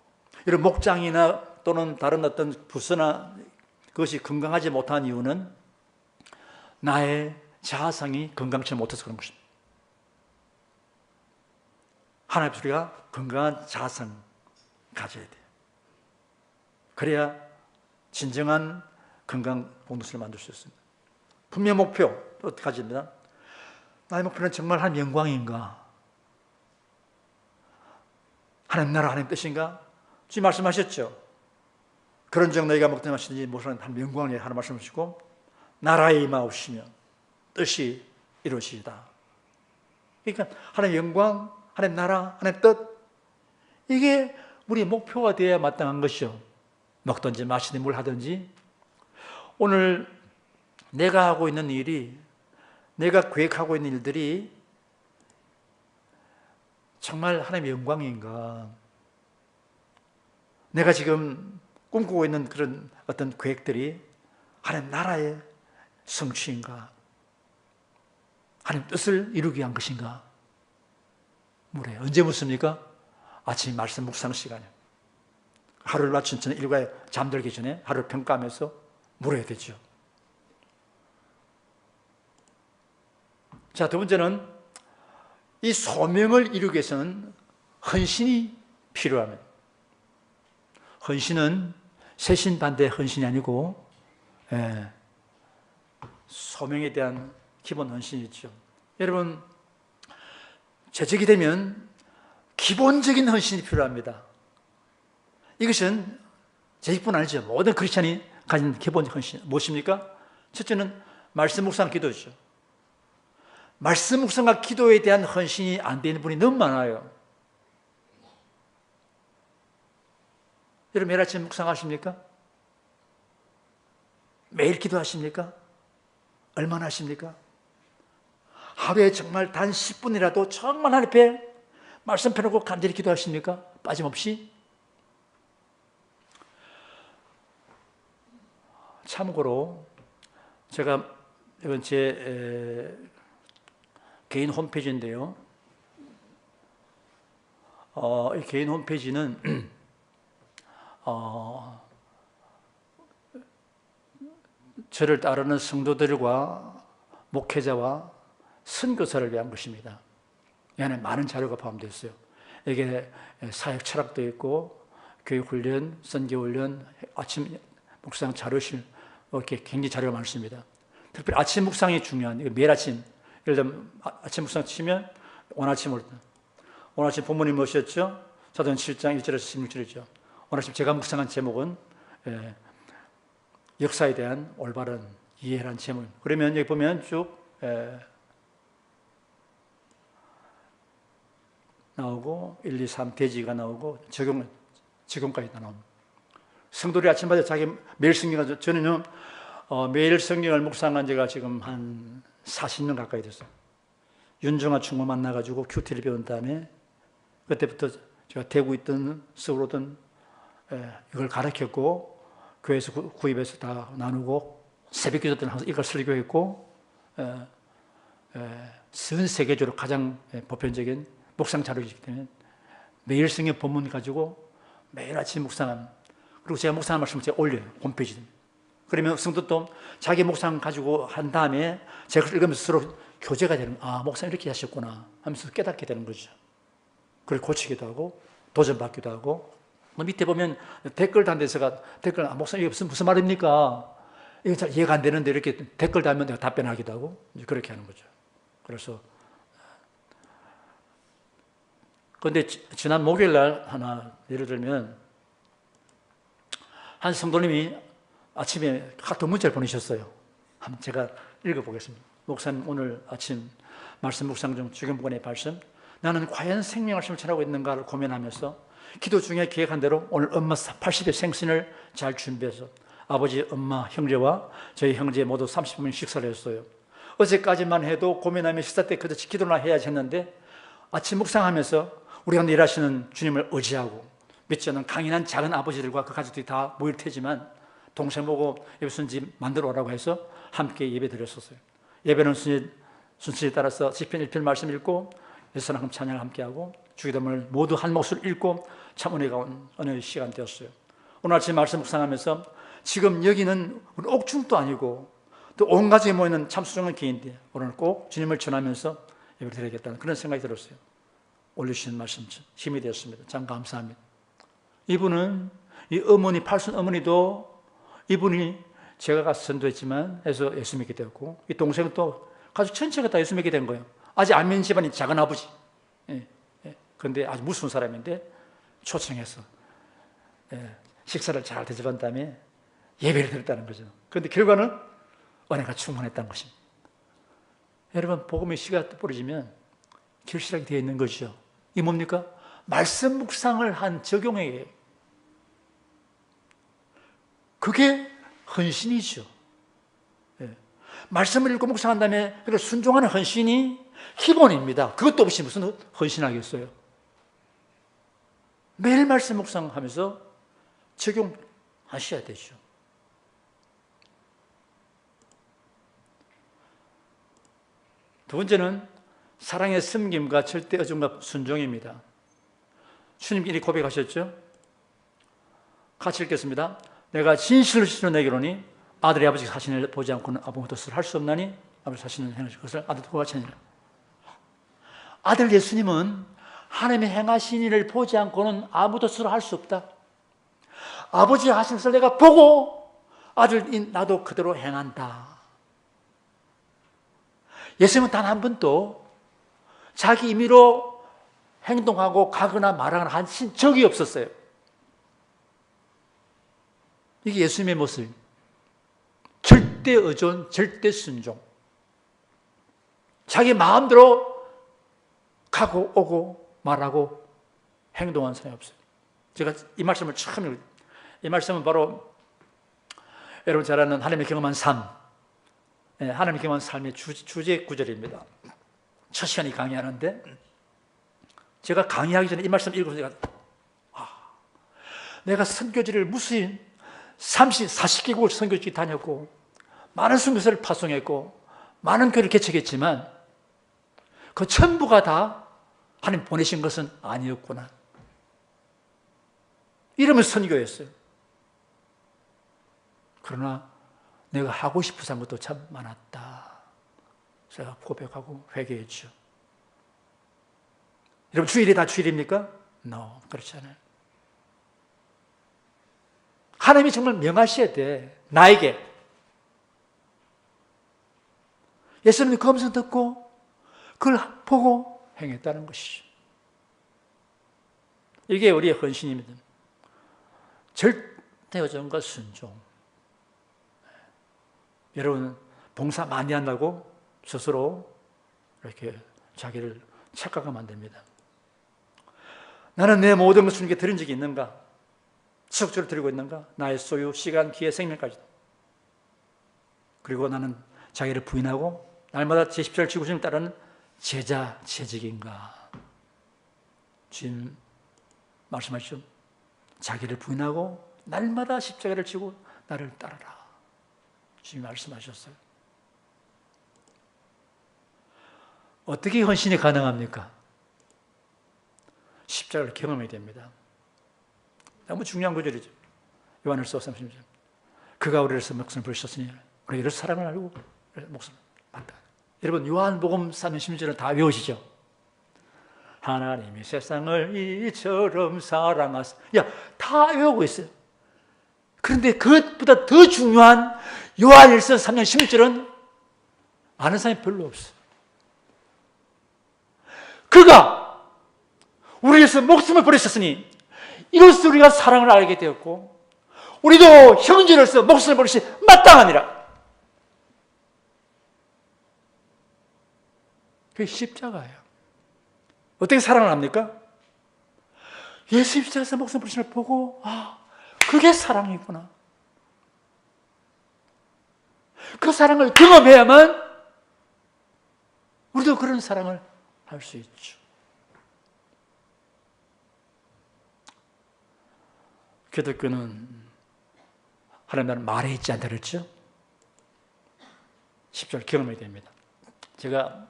여러분, 목장이나 또는 다른 어떤 부서나 그것이 건강하지 못한 이유는 나의 자아상이 건강치 못해서 그런 것입니다. 하나님 우리가 건강한 자아상 가져야 돼요. 그래야 진정한 건강 공동체를 만들 수 있습니다. 분명 목표 또 가집니다. 나의 목표는 정말 하나님 영광인가? 하나님 나라 하나님 뜻인가? 주님 말씀하셨죠. 그런 적 너희가 먹든 마시든지 무엇을 하나님 영광을 하나 말씀하시고 나라에 임하옵시며 뜻이 이루어지이다. 그러니까 하나님 영광, 하나님 나라, 하나님 뜻, 이게 우리의 목표가 되어야 마땅한 것이죠. 먹든지 마시든지 뭘 하든지 오늘 내가 하고 있는 일이, 내가 계획하고 있는 일들이 정말 하나님의 영광인가? 내가 지금 꿈꾸고 있는 그런 어떤 계획들이 하나님 나라의 성취인가? 하나님 뜻을 이루기 위한 것인가? 물어요. 언제 묻습니까? 아침 말씀 묵상 시간이에요. 하루를 마친 전에 일과에 잠들기 전에 하루를 평가하면서 물어야 되죠. 자, 두 번째는 이 소명을 이루기 위해서는 헌신이 필요합니다. 헌신은 세신 반대 헌신이 아니고 소명에 대한 기본 헌신이 있죠. 여러분, 재직이 되면 기본적인 헌신이 필요합니다. 이것은 재직뿐 아니죠. 모든 크리스찬이 가진 기본 헌신 무엇입니까? 첫째는 말씀 묵상 기도죠. 말씀 묵상과 기도에 대한 헌신이 안 되는 분이 너무 많아요. 여러분 매일 아침 묵상하십니까? 매일 기도하십니까? 얼마나 하십니까? 하루에 정말 단 10분이라도 정말 하나님 앞에 말씀 펴놓고 간절히 기도하십니까? 빠짐없이? 참고로 제가 이건 제 개인 홈페이지인데요. 이 개인 홈페이지는 저를 따르는 성도들과 목회자와 선교사를 위한 것입니다. 이 안에 많은 자료가 포함되어 있어요. 이게 사역 철학도 있고 교육훈련, 선교훈련, 아침 묵상 자료실 이렇게 굉장히 자료가 많습니다. 특별히 아침 묵상이 중요한, 매일 아침, 예를 들면 아침 묵상 치면 오늘 아침 본문이 무엇이었죠? 사도행 7장 1절에서 16절이죠. 오늘 아침 제가 묵상한 제목은 역사에 대한 올바른 이해라는 제목. 그러면 여기 보면 쭉 나오고 1, 2, 3 대지가 나오고 적용까지 다 나옵니다. 성도들이 아침마다 자기 매일 성경을, 저는요 매일 성경을 묵상한 지가 지금 한 40년 가까이 됐어요. 윤중아 충고 만나가지고 큐티를 배운 다음에 그때부터 제가 대구 있던 서울오던 이걸 가르쳤고 교회에서 구입해서 다 나누고 새벽 기도 때는 항상 이걸 설교했고 전 세계적으로 가장 보편적인 묵상 자료이기 때문에 매일 성경 본문 가지고 매일 아침 묵상함. 그리고 제가 묵상한 말씀을 제가 올려요. 홈페이지에. 그러면 성도도 자기 묵상 가지고 한 다음에 제가 읽으면서 서로 교제가 되는, 목사님 이렇게 하셨구나 하면서 깨닫게 되는 거죠. 그걸 고치기도 하고 도전받기도 하고. 밑에 보면 댓글 단 데서가 댓글, 목사님 이게 무슨 말입니까? 이게 잘 이해가 안 되는데 이렇게 댓글 달면 내가 답변하기도 하고 그렇게 하는 거죠. 그래서 그런데 지난 목요일 날 하나 예를 들면 한 성도님이 아침에 카톡 문자를 보내셨어요. 한번 제가 읽어보겠습니다. 목사님 오늘 아침 말씀 묵상 중 주경부관의 말씀, 나는 과연 생명을 실천하고 있는가를 고민하면서 기도 중에 기획한 대로 오늘 엄마 80의 생신을 잘 준비해서 아버지, 엄마, 형제와 저희 형제 모두 30분 식사를 했어요. 어제까지만 해도 고민하며 식사 때 그저 기도나 해야지 했는데 아침 묵상하면서 우리가 일하시는 주님을 의지하고 믿지 않는 강인한 작은 아버지들과 그 가족들이 다 모일 테지만 동생 보고 예배 순지 만들어 오라고 해서 함께 예배 드렸었어요. 예배는 순서에 따라서 시편 1편 말씀 읽고 예수님 찬양을 함께하고 주기도문을 모두 한 몫을 읽고 참 은혜가 온 어느 시간 되었어요. 오늘 아침 말씀 묵상하면서 지금 여기는 옥중도 아니고 또 온 가족이 모이는 참 소중한 기회인데 오늘 꼭 주님을 전하면서 예배를 드려야겠다는 그런 생각이 들었어요. 올려주신 말씀 힘이 되었습니다. 참 감사합니다. 이분은 이 어머니, 팔순 어머니도 이분이 제가 가서 전도했지만 해서 예수 믿게 되었고 이 동생은 또 가족 전체가 다 예수 믿게 된 거예요. 아직 안 믿는 집안이 작은 아버지. 그런데 아주 무서운 사람인데 초청해서 식사를 잘 대접한 다음에 예배를 드렸다는 거죠. 그런데 결과는 은혜가 충만했다는 것입니다. 여러분, 복음의 씨가 뿌려지면 결실하게 되어 있는 것이죠. 이게 뭡니까? 말씀 묵상을 한 적용에 그게 헌신이죠. 말씀을 읽고 묵상한 다음에 그걸 순종하는 헌신이 기본입니다. 그것도 없이 무슨 헌신하겠어요? 매일 말씀 묵상하면서 적용하셔야 되죠. 두 번째는 사랑의 섬김과 절대 의존과 순종입니다. 주님께 이렇게 고백하셨죠. 같이 읽겠습니다. 내가 진실을 실로 내기로니 아들의 아버지 사신을 보지 않고는 아무 것을 할 수 없나니 아버지 사신을 행하실 것을 아들도 같이 하니라. 아들 예수님은 하나님의 행하신 일을 보지 않고는 아무도 스스로 할 수 없다. 아버지 하신 것을 내가 보고 아들인 나도 그대로 행한다. 예수님은 단 한 번도 자기 임의로 행동하고 가거나 말하거나 하신 적이 없었어요. 이게 예수님의 모습. 절대 의존, 절대 순종. 자기 마음대로 가고 오고 말하고 행동한 사람이 없어요. 제가 이 말씀을 처음 읽어요. 이 말씀은 바로 여러분 잘 아는 하나님의 경험한 삶, 하나님의 경험한 삶의 주제 구절입니다. 첫 시간에 강의하는데 제가 강의하기 전에 이 말씀 읽으면서 내가 선교지를 무수히 40개국을 선교지 다녔고 많은 선교사를 파송했고 많은 교회를 개척했지만 그 전부가 다 하나님 보내신 것은 아니었구나. 이러면서 선교했어요. 그러나 내가 하고 싶어서 한 것도 참 많았다. 제가 고백하고 회개했죠. 여러분 주일이 다 주일입니까? No, 그렇지 않아요. 하나님이 정말 명하셔야 돼. 나에게. 예수님이 그 음성 듣고 그걸 보고 행했다는 것이죠. 이게 우리의 헌신입니다. 절대 의존과 순종. 여러분 봉사 많이 한다고 스스로 이렇게 자기를 착각하면 안 됩니다. 나는 내 모든 것을 주님께 드린 적이 있는가? 지속적으로 드리고 있는가? 나의 소유, 시간, 기회, 생명까지도. 그리고 나는 자기를 부인하고 날마다 제 십자가를 지고 주님 따르는 제자 재직인가? 주님 말씀하시죠. 자기를 부인하고 날마다 십자가를 지고 나를 따르라. 주님 말씀하셨어요. 어떻게 헌신이 가능합니까? 십자가를 경험해야 됩니다. 너무 중요한 구절이죠. 요한일서 30절. 그가 우리를 위해서 목숨을 버리셨으니 우리가 이런 사랑을 알고 목숨을 받다. 여러분 요한복음 3장 16절은 다 외우시죠? 하나님이 세상을 이처럼 사랑하사. 다 외우고 있어요. 그런데 그것보다 더 중요한 요한일서 3장 16절은 아는 사람이 별로 없어요. 그가 우리를 위해서 목숨을 버리셨으니 이로써 우리가 사랑을 알게 되었고 우리도 형제로서 목숨을 버리시 마땅하니라. 그게 십자가예요. 어떻게 사랑을 합니까? 예수 십자가에서 목숨을 버리심을 보고 그게 사랑이구나. 그 사랑을 경험해야만 우리도 그런 사랑을 할 수 있죠. 기독교는 하나님 나라는 말에 있지 않다 그랬죠? 십자가를 경험해야 됩니다. 제가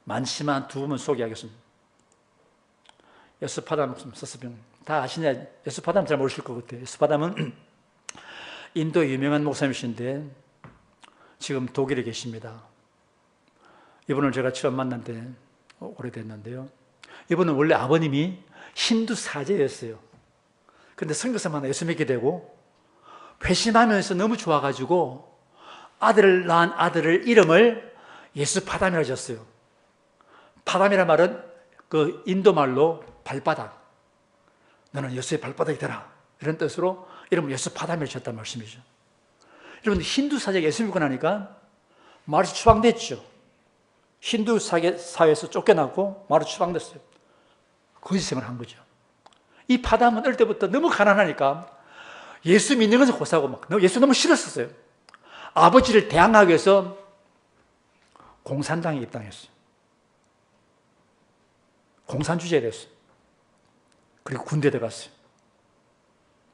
많지만 두 분을 소개하겠습니다. 여스파담 서스병 다 아시냐? 여스파담 잘 모르실 것 같아요. 여스파담은 인도 유명한 목사님이신데 지금 독일에 계십니다. 이분을 제가 처음 만난 데 오래됐는데요. 이분은 원래 아버님이 힌두 사제였어요. 근데 선교사 만나 예수 믿게 되고 회심하면서 너무 좋아가지고 아들을 낳은 아들을 이름을 예수파담이라고 지었어요. 파담이란 말은 그 인도 말로 발바닥. 너는 예수의 발바닥이 되라. 이런 뜻으로 이름을 예수파담이라고 지었단 말씀이죠. 여러분 힌두 사제가 예수 믿고 나니까 마을에서 추방됐죠. 힌두 사회에서 쫓겨나고 마을에 추방됐어요. 거짓생활을 한 거죠. 이 파담은 어릴 때부터 너무 가난하니까 예수 믿는 것을 고사하고 예수 너무 싫었어요. 아버지를 대항하기 위해서 공산당에 입당했어요. 공산주의자 됐어요. 그리고 군대에 들어갔어요.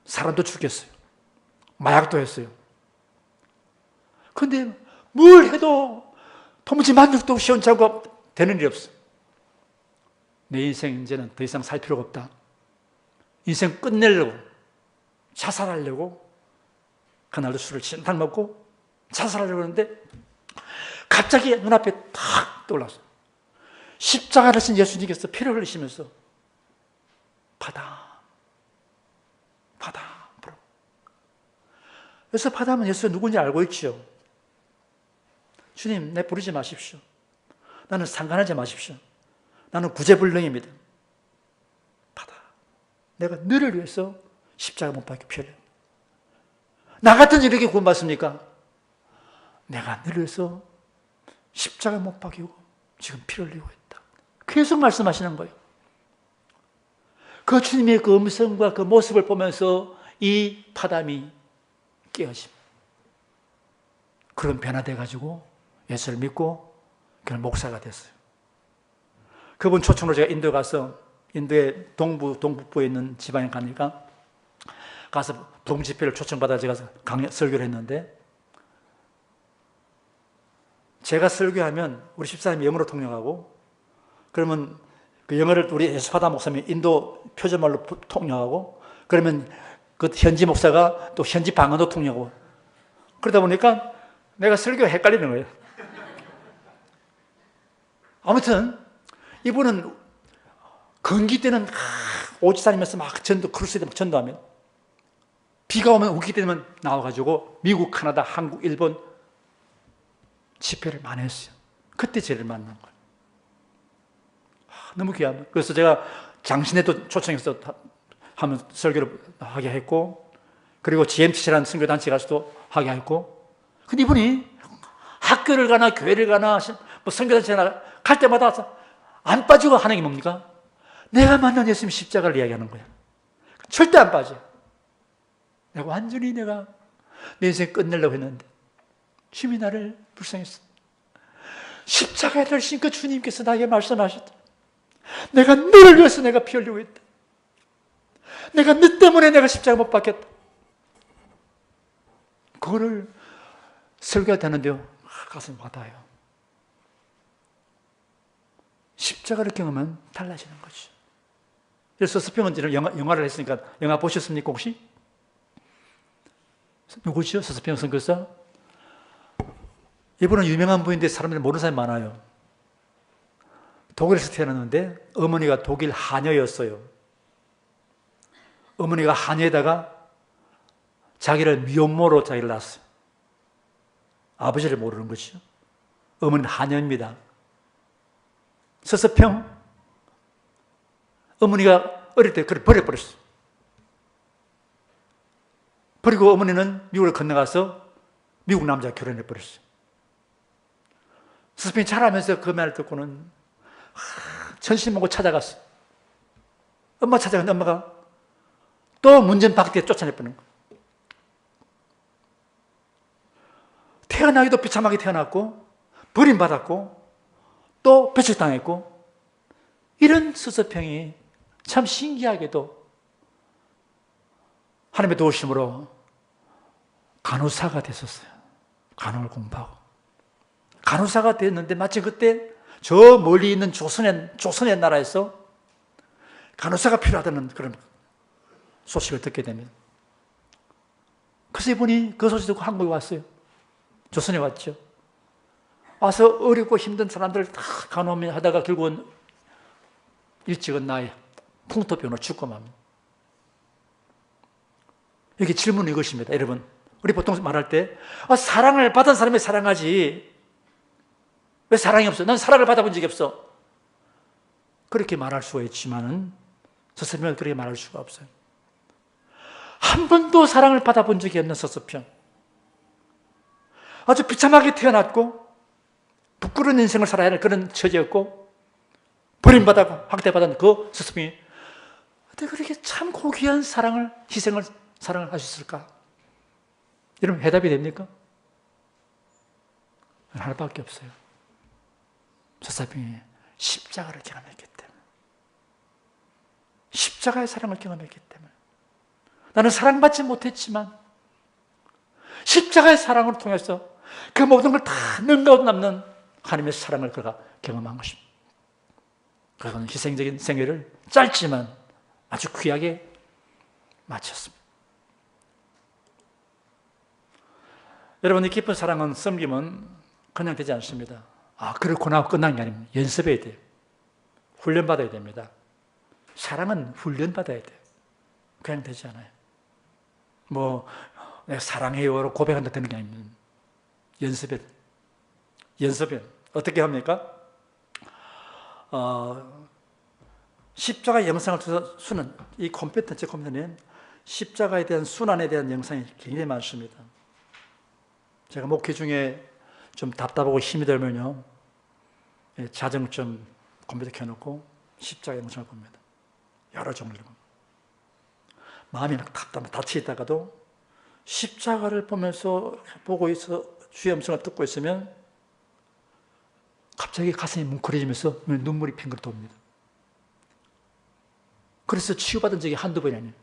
사람도 죽였어요. 마약도 했어요. 그런데 뭘 해도 도무지 만족도 시원찮고 되는 일이 없어요. 내 인생 이제는 더 이상 살 필요가 없다. 인생 끝내려고, 자살하려고, 그날도 술을 진탕 먹고 자살하려고 하는데 갑자기 눈앞에 탁 떠올랐어. 십자가를 진 예수님께서 피를 흘리시면서 받아. 그래서 받아면 예수가 누군지 알고 있죠. 주님, 내 부르지 마십시오. 나는 상관하지 마십시오. 나는 구제불능입니다. 받아. 내가 너를 위해서 십자가 못 박혀 피 흘려. 나 같은 이렇게 구원받습니까? 내가 너를 위해서 십자가 못 박이고 지금 피를 흘리고 있다. 계속 말씀하시는 거예요. 그 주님의 그 음성과 그 모습을 보면서 이 파담이 깨어집니다. 그런 변화돼가지고 예수를 믿고 그냥 목사가 됐어요. 그분 초청으로 제가 인도에 가서 인도의 동북부에 있는 지방에 가니까 가서 동집회를 초청받아 제가 설교를 했는데 제가 설교하면 우리 집사님이 영어로 통역하고 그러면 그 영어를 우리 예수파다 목사님이 인도 표준말로 통역하고 그러면 그 현지 목사가 또 현지 방언도 통역하고 그러다 보니까 내가 설교가 헷갈리는 거예요. 아무튼 이분은 건기 때는 오지 다니면서 막 크루세이드 막 전도하면 비가 오면 우기 때면 나와가지고 미국, 카나다, 한국, 일본 집회를 많이 했어요. 그때 저를 만난 거예요. 너무 귀하다. 그래서 제가 장신에도 초청해서 하면 설교를 하게 했고 그리고 GMTC라는 선교단체 가서도 하게 했고 근데 이분이 학교를 가나 교회를 가나 뭐 선교단체 가나 갈 때마다 안 빠지고 하는 게 뭡니까? 내가 만난 예수님 십자가를 이야기하는 거야. 절대 안 빠져. 내가 완전히 내 인생 끝내려고 했는데 주님이 나를 불쌍했어. 십자가에 달리신 그 주님께서 나에게 말씀하셨다. 내가 너를 위해서 내가 피 흘리고 있다. 내가 너 때문에 내가 십자가 못 박혔다. 그거를 설교가 되는데요. 가슴 받아요. 십자가를 경험하면 달라지는 거죠. 그래서 서평은 영화를 했으니까 영화 보셨습니까 혹시? 누구죠? 서평 선교사? 이분은 유명한 분인데 사람들이 모르는 사람이 많아요. 독일에서 태어났는데 어머니가 독일 하녀였어요. 어머니가 하녀에다가 자기를 미혼모로 자기를 낳았어요. 아버지를 모르는 거죠. 어머니는 하녀입니다. 서서평 어머니가 어릴 때 그를 버려버렸어요. 그리고 어머니는 미국을 건너가서 미국 남자와 결혼해버렸어요. 서서평이 자라면서 그 말을 듣고는 천신 먹고 찾아갔어요. 엄마 찾아갔는데 엄마가 또 문전 박대에 쫓아내버리는 거예요. 태어나기도 비참하게 태어났고 버림받았고 또 배척당했고 이런 서서평이 참 신기하게도 하나님의 도우심으로 간호사가 됐었어요. 간호를 공부하고 간호사가 됐는데 마치 그때 저 멀리 있는 조선의 나라에서 간호사가 필요하다는 그런 소식을 듣게 됩니다. 그래서 이분이 그 소식 듣고 한국에 왔어요. 조선에 왔죠. 와서 어렵고 힘든 사람들 다 간호하다가 결국은 일찍은 나이 풍토병으로 죽고 맙니다. 여기 질문은 이것입니다. 여러분, 우리 보통 말할 때 사랑을 받은 사람이 사랑하지 왜 사랑이 없어? 난 사랑을 받아본 적이 없어. 그렇게 말할 수가 있지만은 서서평은 그렇게 말할 수가 없어요. 한 번도 사랑을 받아본 적이 없는 서서평. 아주 비참하게 태어났고 부끄러운 인생을 살아야 하는 그런 처지였고 버림받았고 학대받은 그 서서평이 어떻게 그렇게 참 고귀한 사랑을 사랑을 할 수 있을까? 여러분 해답이 됩니까? 하나밖에 없어요. 서서평이 십자가를 경험했기 때문에 십자가의 사랑을 경험했기 때문에 나는 사랑받지 못했지만 십자가의 사랑을 통해서 그 모든 걸 다 능가하고 남는 하나님의 사랑을 그가 경험한 것입니다. 그건 희생적인 생애를 짧지만 아주 귀하게 마쳤습니다. 여러분, 이 깊은 사랑은, 섬김은 그냥 되지 않습니다. 그렇구나 하고 끝난 게 아닙니다. 연습해야 돼요. 훈련받아야 됩니다. 사랑은 훈련받아야 돼요. 그냥 되지 않아요. 내가 사랑해요로 고백한다 되는 게 아닙니다. 연습해야 돼요. 연습해요. 어떻게 합니까? 십자가 영상을 통해서 순환, 이 컴퓨터, 제 컴퓨터는 십자가에 대한 순환에 대한 영상이 굉장히 많습니다. 제가 목회 중에 좀 답답하고 힘이 들면요, 자정점 컴퓨터 켜놓고 십자가 영상을 봅니다. 여러 종류로. 마음이 답답해 닫혀있다가도 십자가를 보고 있어, 주의 음성을 듣고 있으면 갑자기 가슴이 뭉클해지면서 눈물이 핑글 돕니다. 그래서 치유받은 적이 한두 번이 아니에요.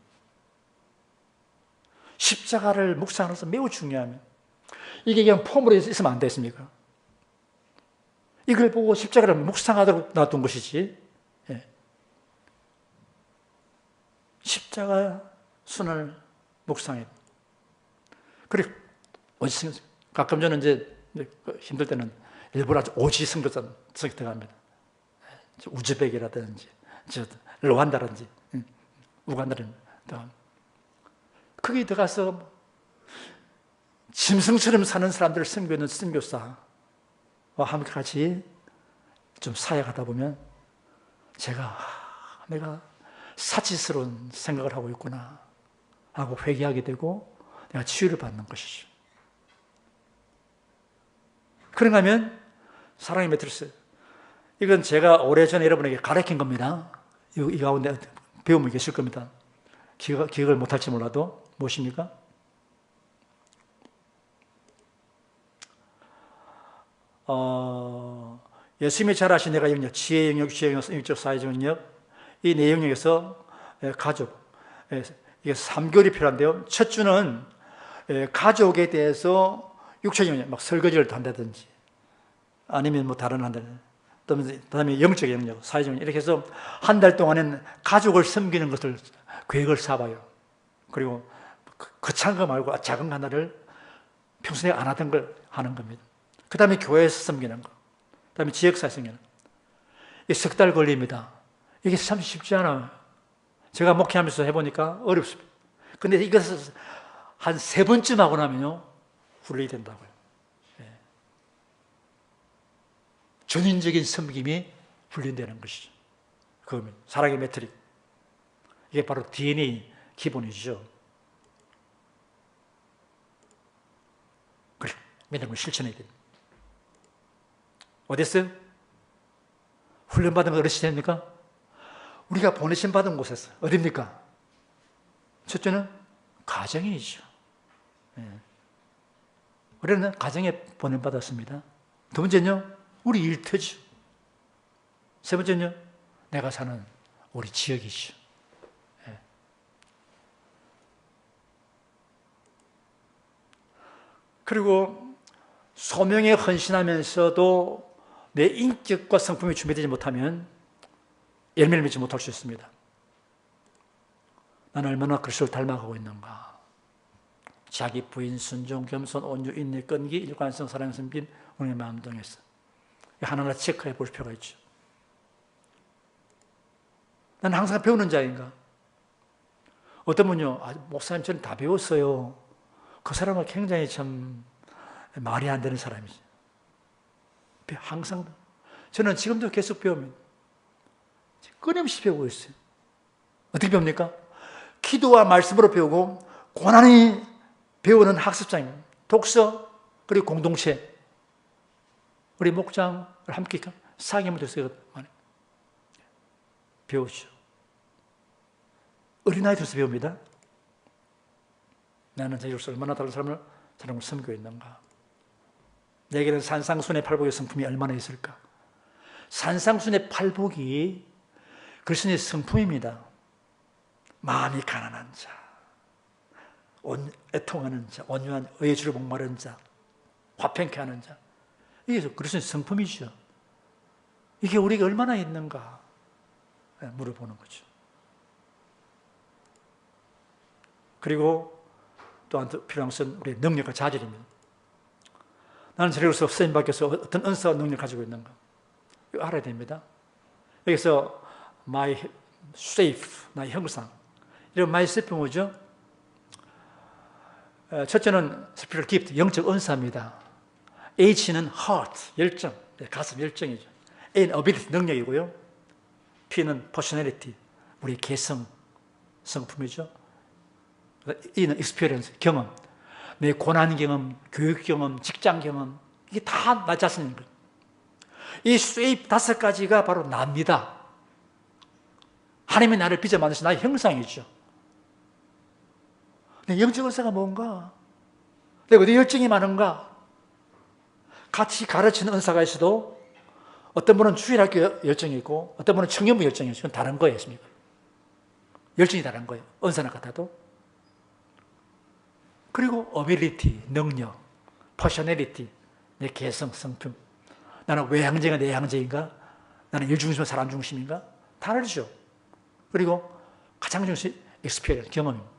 십자가를 묵상하면서 매우 중요하면, 이게 그냥 폼으로 있으면 안 됐습니까? 이걸 보고 십자가를 묵상하도록 놔둔 것이지, 십자가 순환을 묵상해. 그래, 가끔 저는 이제 힘들 때는 일부러 아주 오지 선교사 들어갑니다. 우즈벡이라든지, 르완다라든지, 우간다라든지. 거기 들어가서 짐승처럼 사는 사람들을 섬기는 선교사와 함께 같이 좀 사역하다 보면 내가 사치스러운 생각을 하고 있구나 하고 회개하게 되고 내가 치유를 받는 것이죠. 그런가 하면 사랑의 매트리스, 이건 제가 오래전에 여러분에게 가르친 겁니다. 이 가운데 배우면 계실 겁니다. 기억을 못할지 몰라도. 무엇입니까? 예수님이 잘 아신 내가 영역, 지혜 영역, 주의 영역, 영적 사회적 영역, 이 네 영역에서 가족, 이게 3개월이 필요한데요. 첫 주는 가족에 대해서 육체적 영역, 막 설거지를 한다든지, 아니면 다른 한다든지, 그다음에 영적 영역, 사회적 영역, 이렇게 해서 한 달 동안은 가족을 섬기는 것을 계획을 잡아요. 그리고 거창한 거 말고 작은 거 하나를 평소에 안 하던 걸 하는 겁니다. 그 다음에 교회에서 섬기는 거, 그 다음에 지역사회 섬기는 거. 이게 석 달 걸립니다. 이게 참 쉽지 않아요. 제가 목회하면서 해보니까 어렵습니다. 근데 이것을 한 3번쯤 하고 나면요, 훈련이 된다고요. 전인적인 섬김이 훈련되는 것이죠. 그겁니다. 사랑의 매트릭. 이게 바로 DNA 기본이죠. 그래, 믿음을 실천해야 됩니다. 어딨어요? 훈련받은 거 어디서 됩니까? 우리가 보내심 받은 곳에서. 어딥니까? 첫째는 가정이죠. 우리는 가정에 보냄받았습니다. 두 번째는요, 우리 일터죠. 세 번째는요, 내가 사는 우리 지역이죠. 그리고 소명에 헌신하면서도 내 인격과 성품이 준비되지 못하면 열매를 맺지 못할 수 있습니다. 나는 얼마나 그리스도를 닮아가고 있는가. 자기 부인, 순종, 겸손, 온유, 인내, 끈기, 일관성, 사랑, 섬김, 우리의 마음 등에서 하나하나 체크해 볼 필요가 있죠. 나는 항상 배우는 자인가? 어떤 분요, 목사님 저는 다 배웠어요. 그 사람은 굉장히 참 말이 안 되는 사람이죠. 항상 저는 지금도 계속 배웁니다. 끊임없이 배우고 있어요. 어떻게 배웁니까? 기도와 말씀으로 배우고 고난히 배우는 학습장입니다. 독서, 그리고 공동체. 우리 목장을 함께 사경을 돼서 배우죠. 어린아이 들어서 배웁니다. 나는 자기로서 얼마나 다른 사람을 섬기고 있는가. 내게는 산상순의 팔복의 성품이 얼마나 있을까. 산상순의 팔복이 그리스도의 성품입니다. 마음이 가난한 자, 애통하는 자, 온유한 의주를 목마른 자, 화평케 하는 자. 이게 그리스도의 성품이죠. 이게 우리가 얼마나 있는가. 물어보는 거죠. 그리고 또한 필요한 것은 우리의 능력과 자질입니다. 나는 저리로서 선생님 밖에서 어떤 은사와 능력을 가지고 있는가? 이거 알아야 됩니다. 여기서 my shape, 나의 형상. 이런 my shape 뭐죠? 첫째는 spiritual gift, 영적 은사입니다. H는 heart, 열정, 가슴 열정이죠. A는 ability, 능력이고요. P는 personality, 우리의 개성, 성품이죠. E는 experience, 경험. 내 고난 경험, 교육 경험, 직장 경험, 이게 다 나 자신인 거예요. 이 쉐입 5가지가 바로 납니다. 하나님이 나를 빚어 만드신 나의 형상이죠. 내 영적 은사가 뭔가? 내가 어디 열정이 많은가? 같이 가르치는 은사가 있어도 어떤 분은 주일학교 열정이 있고 어떤 분은 청년부 열정이 있어요. 다른 거예요. 열정이 다른 거예요. 은사는 같아도. 그리고 ability, 능력, personality, 내 개성, 성품. 나는 외향적인가 내향적인가? 나는 일 중심인가 사람 중심인가? 다르죠. 그리고 가장 중요한 experience, 경험입니다.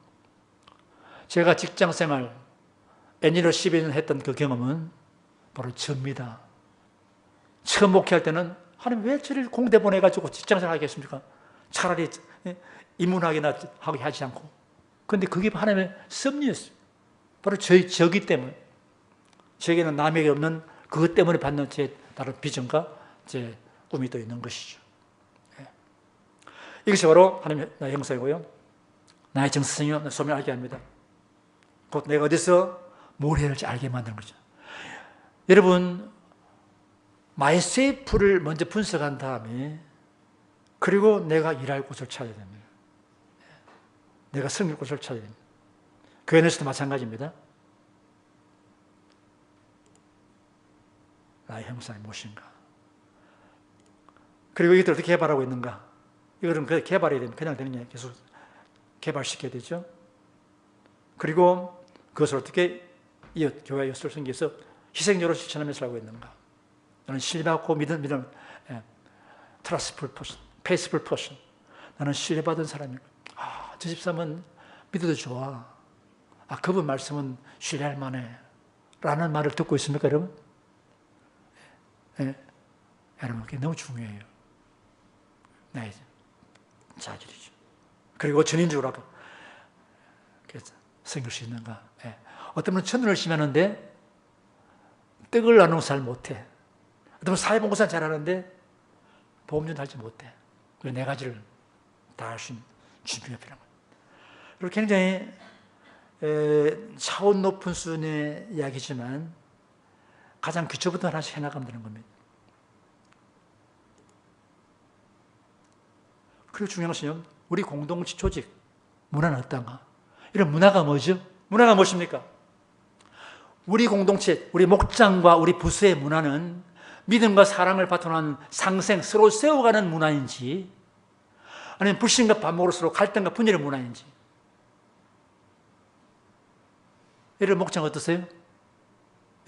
제가 직장생활 엔지니어 12년 했던 그 경험은 바로 저입니다. 처음 목회할 때는 하나님 왜 저를 공대 보내가지고 직장생활 하겠습니까? 차라리 인문학이나 하지 않고. 그런데 그게 하나님의 섭리였어요. 바로 저기 때문에. 저에게는 남에게 없는 그것 때문에 받는 제 다른 비전과 제 꿈이 또 있는 것이죠. 이것이 바로 하나님의 나의 형상이고요. 나의 정체성이요. 소명을 알게 합니다. 곧 내가 어디서 뭘 해야 할지 알게 만드는 거죠. 여러분, 마이세이프를 먼저 분석한 다음에 그리고 내가 일할 곳을 찾아야 됩니다. 내가 섬길 곳을 찾아야 됩니다. 교회 내에서도 마찬가지입니다. 나의 형상이 무엇인가? 그리고 이것들 어떻게 개발하고 있는가? 이거는 개발해야 됩니다. 그냥 되는 게 아니라 계속 개발시켜야 되죠. 그리고 그것을 어떻게 교회 요소를 섬기서 희생적으로 실천하면서 살고 있는가? 나는 신뢰받고 믿음, trustful person, faithful person. 나는 신뢰받은 사람이고, 저 집사람은 믿어도 좋아. 그분 말씀은 신뢰할 만해. 라는 말을 듣고 있습니까, 여러분? 여러분, 그게 너무 중요해요. 나의 자질이죠. 그리고 전인적으로 아까 섬길 수 있는가? 어떤 분은 천을 열심히 하는데 떡을 나누는 잘 못해. 어떤 분은 사회봉사 잘하는데 보험료 달지 못해. 그 4가지를 다 할 수 있는 준비가 필요한 거예요. 그리고 굉장히 차원 높은 수준의 이야기지만 가장 기초부터 하나씩 해나가면 되는 겁니다. 그리고 중요한 것은요, 우리 공동체 조직, 문화는 어떤가? 이런 문화가 뭐죠? 문화가 무엇입니까? 우리 공동체, 우리 목장과 우리 부서의 문화는 믿음과 사랑을 바탕으로 한 상생, 서로 세워가는 문화인지 아니면 불신과 반목으로 서로 갈등과 분열의 문화인지. 여러분 목장 어떠세요?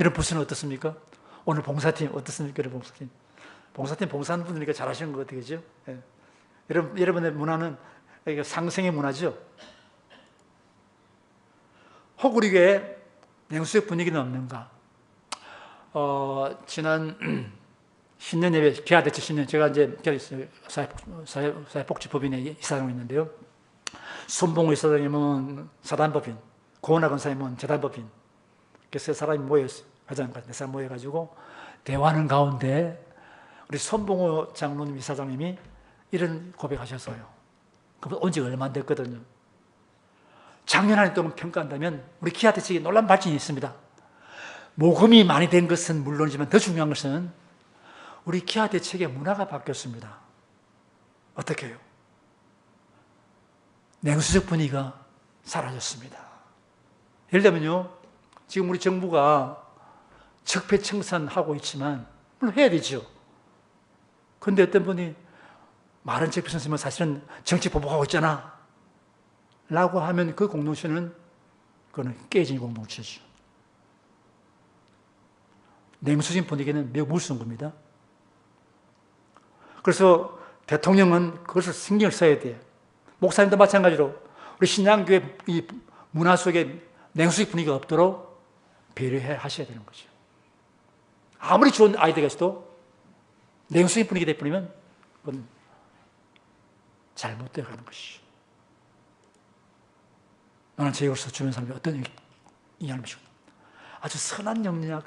여러분 부서는 어떻습니까? 오늘 봉사팀 어떻습니까? 여러분 봉사팀. 봉사팀 봉사하는 분들이니까 잘하시는 것 같아요. 그죠? 여러분의 문화는 상생의 문화죠. 혹 우리 교회에 냉수적 분위기는 없는가? 지난 신년 예배, 개화대체 신년, 제가 이제 사회복지법인의 이사장이 있는데요. 손봉우 이사장님은 사단법인, 고은하 권사님은 재단법인. 그래서 세 사람이 모였어요. 회장까지 네 사람 모여가지고 대화하는 가운데 우리 손봉우 장로님 이사장님이 이런 고백하셨어요. 그분 온 지가 얼마 안 됐거든요. 작년 한 해 동안 평가한다면 우리 기아대책에 놀라운 발전이 있습니다. 모금이 많이 된 것은 물론이지만 더 중요한 것은 우리 기아대책의 문화가 바뀌었습니다. 어떻게 해요? 냉수적 분위기가 사라졌습니다. 예를 들면요, 지금 우리 정부가 적폐청산하고 있지만 물론 해야 되죠. 그런데 어떤 분이 말은 적폐청산이면 사실은 정치 보복하고 있잖아 라고 하면 그 공동체는 그거는 깨진 공동체죠. 냉수적인 분위기는 매우 무서운 겁니다. 그래서 대통령은 그것을 신경을 써야 돼요. 목사님도 마찬가지로 우리 신앙교회 이 문화 속에 냉수익 분위기가 없도록 배려해 하셔야 되는 거죠. 아무리 좋은 아이디어가 있어도 냉수익 분위기 되어버리면 그건 잘못되어 가는 것이죠. 나는 제 역사 주변 사람이 어떤 영향을 미치고 아주 선한 영역,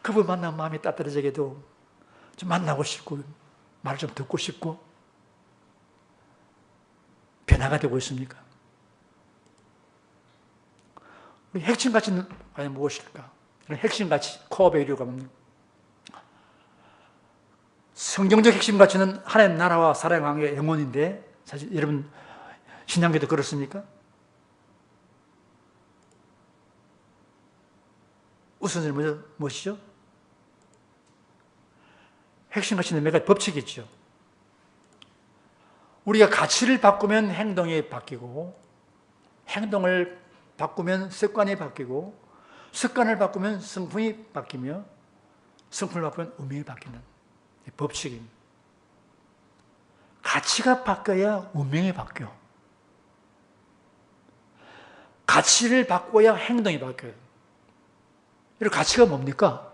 그분 만나면 마음이 따뜻해지게도 좀 만나고 싶고 말을 좀 듣고 싶고 변화가 되고 있습니까? 우리 핵심 가치는 과연 무엇일까? 핵심 가치, 코어 밸류가 뭡니까? 성경적 핵심 가치는 하나님 나라와 사랑의 관계가 영원인데, 사실 여러분 신앙계도 그렇습니까? 우선은 무엇이죠? 핵심 가치는 몇 가지 법칙이 있죠. 우리가 가치를 바꾸면 행동이 바뀌고, 행동을 바꾸면 습관이 바뀌고, 습관을 바꾸면 성품이 바뀌며, 성품을 바꾸면 운명이 바뀌는 법칙입니다. 가치가 바뀌어야 운명이 바뀌어. 가치를 바꿔야 행동이 바뀌어요. 이 가치가 뭡니까?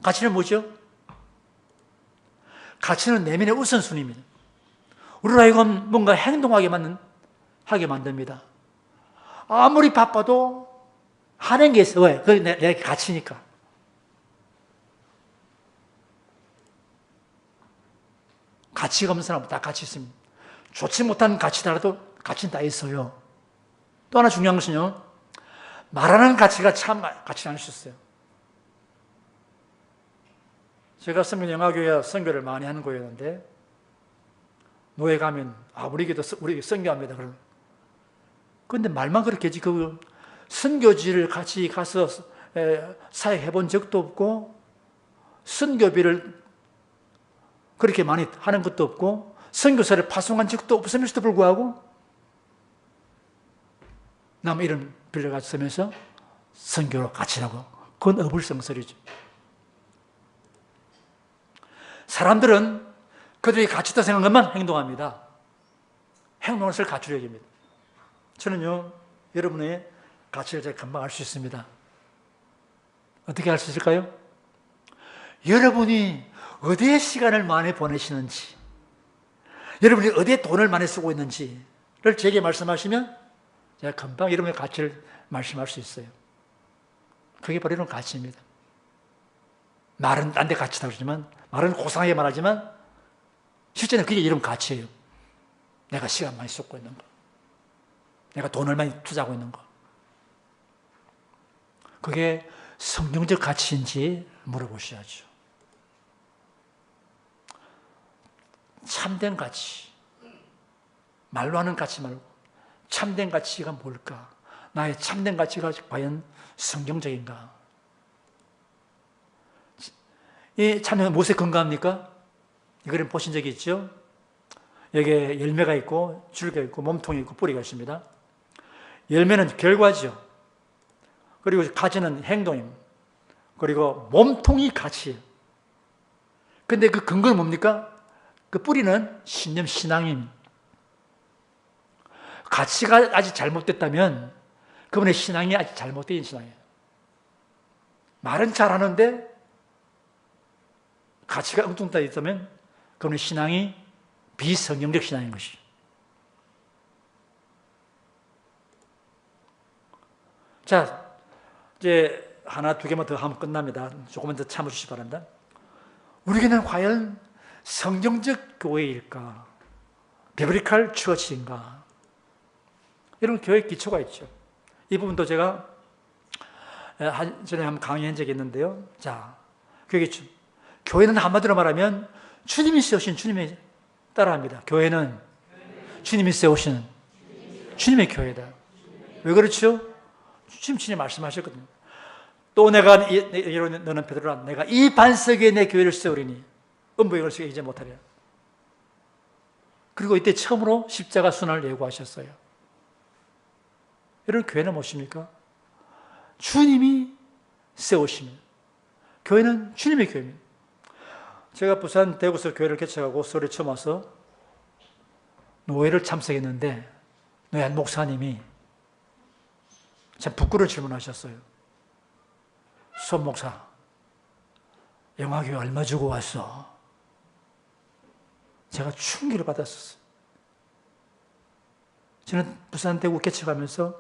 가치는 뭐죠? 가치는 내면의 우선순위입니다. 우리로 하여금 뭔가 행동하게 만듭니다. 아무리 바빠도 하는 게 있어. 왜? 그게 내 가치니까. 가치가 없는 사람은 다 가치 있습니다. 좋지 못한 가치더라도 가치는 다 있어요. 또 하나 중요한 것은요, 말하는 가치가 참 가치는 않을 수 있어요. 제가 성균영화교회 선교를 많이 하는 교회였는데, 노예 가면, 우리 교회 선교합니다. 그런데 말만 그렇게 하지, 그 선교지를 같이 가서 사역해 본 적도 없고, 선교비를 그렇게 많이 하는 것도 없고, 선교사를 파송한 적도 없음에도 불구하고, 남 이름 빌려가지고 쓰면서 선교로 가치라고. 그건 어불성설이죠. 사람들은 그들이 가치다 생각한 것만 행동합니다. 행동을 쓸 가치를 얘기합니다. 저는요, 여러분의 가치를 제가 금방 알 수 있습니다. 어떻게 알 수 있을까요? 여러분이 어디에 시간을 많이 보내시는지, 여러분이 어디에 돈을 많이 쓰고 있는지를 제게 말씀하시면 제가 금방 여러분의 가치를 말씀할 수 있어요. 그게 바로 이런 가치입니다. 말은 딴 데 가치다 그러지만, 말은 고상하게 말하지만 실제는 그게 이런 가치예요. 내가 시간 많이 쏟고 있는 거, 내가 돈을 많이 투자하고 있는 거, 그게 성경적 가치인지 물어보셔야죠. 참된 가치, 말로 하는 가치 말고 참된 가치가 뭘까? 나의 참된 가치가 과연 성경적인가? 이 참된 무엇에 근거합니까? 이 그림 보신 적이 있죠? 여기에 열매가 있고 줄기가 있고 몸통이 있고 뿌리가 있습니다. 열매는 결과죠. 그리고 가지는 행동입니다. 그리고 몸통이 가치예요. 근데 그 근거는 뭡니까? 그 뿌리는 신념, 신앙입니다. 가치가 아직 잘못됐다면 그분의 신앙이 아직 잘못된 신앙이에요. 말은 잘하는데 가치가 엉뚱하게 있다면 그분의 신앙이 비성경적 신앙인 것이죠. 자, 이제 하나, 두 개만 더 하면 끝납니다. 조금만 더 참아주시기 바랍니다. 우리 교회는 과연 성경적 교회일까? 비브리칼 처치인가? 이런 교회 기초가 있죠. 이 부분도 제가 전에 한번 강의한 적이 있는데요. 자, 교회 기초. 교회는 한마디로 말하면 주님이 세우신 주님의 따라합니다. 교회는 주님이 세우시는 주님의 교회다. 왜 그렇죠? 주님 말씀하셨거든요. 또 내가 너는 베드로라, 내가 이 반석 위에 내 교회를 세우리니 음부의 걸쇠가 이제 못하리라. 그리고 이때 처음으로 십자가 순환을 예고하셨어요. 이런 교회는 무엇입니까? 주님이 세우시는 교회는 주님의 교회입니다. 제가 부산 대구에서 교회를 개척하고 서울에 처음 와서 노회를 참석했는데 노회 한 목사님이 참 부끄러운 질문하셨어요. 손 목사, 영화교회 얼마 주고 왔어? 제가 충격을 받았었어요. 저는 부산 대구 개척하면서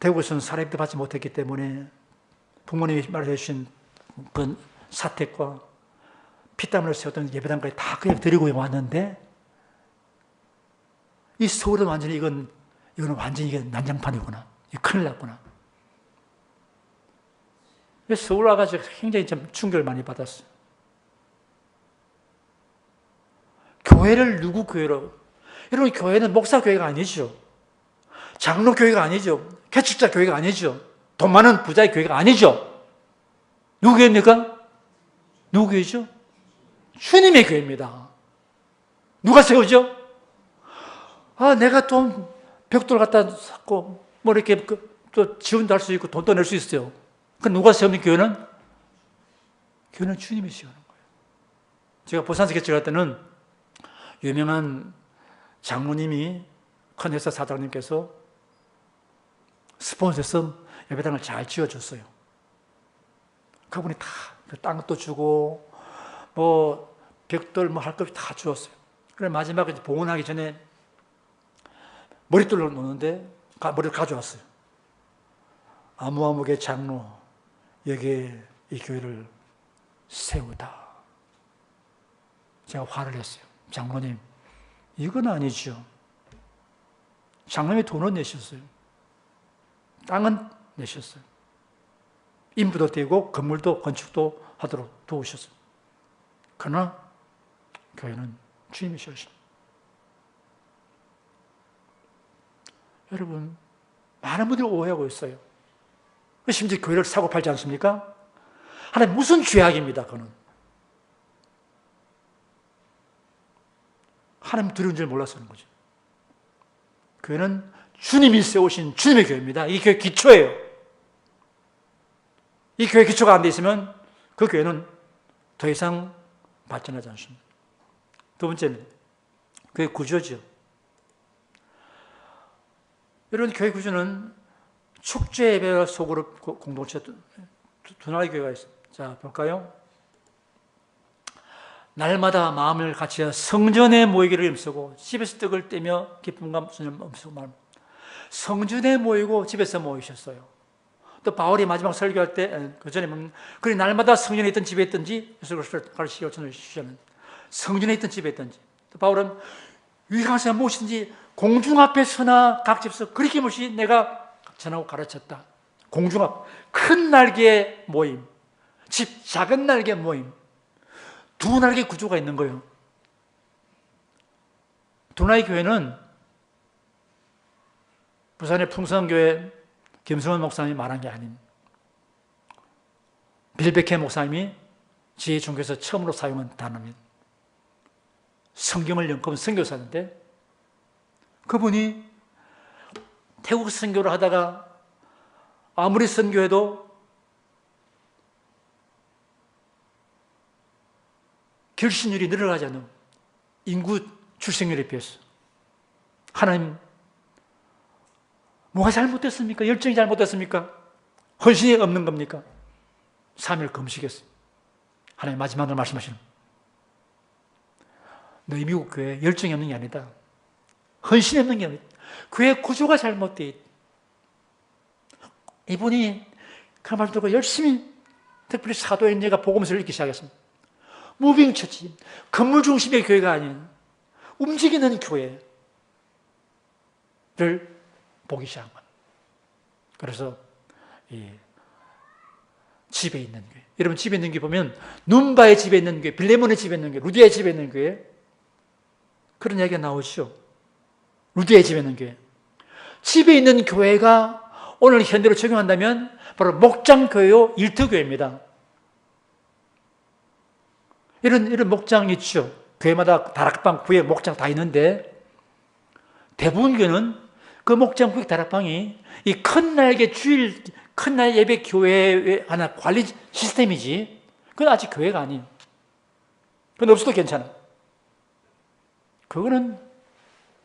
대구에서는 사례비도 받지 못했기 때문에 부모님이 말해 주신 그 사택과 피땀을 세웠던 예배당까지 다 그냥 드리고 왔는데 이 서울은 완전히 이건 완전히 이게 난장판이구나. 큰일 났구나. 서울 와가지고 굉장히 좀 충격을 많이 받았어요. 교회를 누구 교회로? 여러분, 교회는 목사 교회가 아니죠. 장로 교회가 아니죠. 개척자 교회가 아니죠. 돈 많은 부자의 교회가 아니죠. 누구 교회입니까? 누구 교회죠? 주님의 교회입니다. 누가 세우죠? 내가 돈 벽돌 갖다 샀고, 뭐 이렇게 또 지원도 할 수 있고, 돈도 낼 수 있어요. 그 누가 세우는 교회는? 교회는 주님이 세우는 거예요. 제가 부산에서 개척할 때는 유명한 장로님이 큰 회사 사장님께서 스폰서에서 예배당을 잘 지어줬어요. 그분이 다 땅도 주고 뭐 벽돌 뭐 할 것 다 주었어요. 그래 마지막에 봉헌하기 전에 머릿돌을 놓는데 머리를 가져왔어요. 아무개 장로 여기에 이 교회를 세우다. 제가 화를 냈어요. 장로님, 이건 아니죠. 장로님이 돈은 내셨어요. 땅은 내셨어요. 인부도 떼고 건물도 건축도 하도록 도우셨어요. 그러나 교회는 주님이 세우십니다. 여러분, 많은 분들이 오해하고 있어요. 심지어 교회를 사고 팔지 않습니까? 하나님 무슨 죄악입니다, 그는. 하나님 두려운 줄 몰라서 하는 거죠. 교회는 주님이 세우신 주님의 교회입니다. 이 교회 기초예요. 이 교회 기초가 안 돼 있으면 그 교회는 더 이상 발전하지 않습니다. 두 번째는 교회 구조죠. 여러분, 교회 구조는 축제 예배와 소그룹 공동체 두 나라의 교회가 있습니다. 자, 볼까요? 날마다 마음을 같이 성전에 모이기를 힘쓰고 집에서 떡을 떼며 기쁨과 순전 음수고 말. 성전에 모이고 집에서 모이셨어요. 또 바울이 마지막 설교할 때 그 전에 그리 날마다 성전에 있던 집에 있든지 예수를 가르치고 전해주시는 성전에 있던 집에 있든지 또 바울은 위강사 무엇인지 공중 앞에 서나 각 집에서 그렇게 무엇이 내가 전하고 가르쳤다. 공중 앞 큰 날개의 모임, 집 작은 날개의 모임, 두 날개 구조가 있는 거예요. 두나이 교회는 부산의 풍성교회 김승원 목사님이 말한 게 아닌 빌베케 목사님이 지혜종교에서 처음으로 사용한 단어입니다. 성경을 연구한 선교사인데 그분이 태국 선교를 하다가 아무리 선교해도 결신율이 늘어나지 않는 인구 출생률에 비해서 하나님 뭐가 잘못됐습니까? 열정이 잘못됐습니까? 헌신이 없는 겁니까? 3일 금식했어요. 하나님 마지막으로 말씀하시는 너희 미국 교회 열정이 없는 게 아니다. 헌신이 없는 게 아니다. 교회 구조가 잘못되어 있다. 이분이 그 말 듣고 열심히 특별히 사도행전과 복음서를 읽기 시작했습니다. 무빙 처치, 건물 중심의 교회가 아닌 움직이는 교회를 보기 시작한 겁니다. 그래서 이 집에 있는 교회. 여러분 집에 있는 교회 보면 눈바의 집에 있는 교회, 빌레몬의 집에 있는 교회, 루디아의 집에 있는 교회 그런 이야기가 나오죠. 루디아의 집에 있는 교회. 집에 있는 교회가 오늘 현대로 적용한다면 바로 목장교회요 일터교회입니다. 이런 목장이 있죠. 교회마다 다락방, 구역, 목장 다 있는데 대부분 교회는 그 목장, 구역, 다락방이 이 큰 날개 주일, 큰 날 예배 교회의 하나 관리 시스템이지 그건 아직 교회가 아니에요. 그건 없어도 괜찮아. 그거는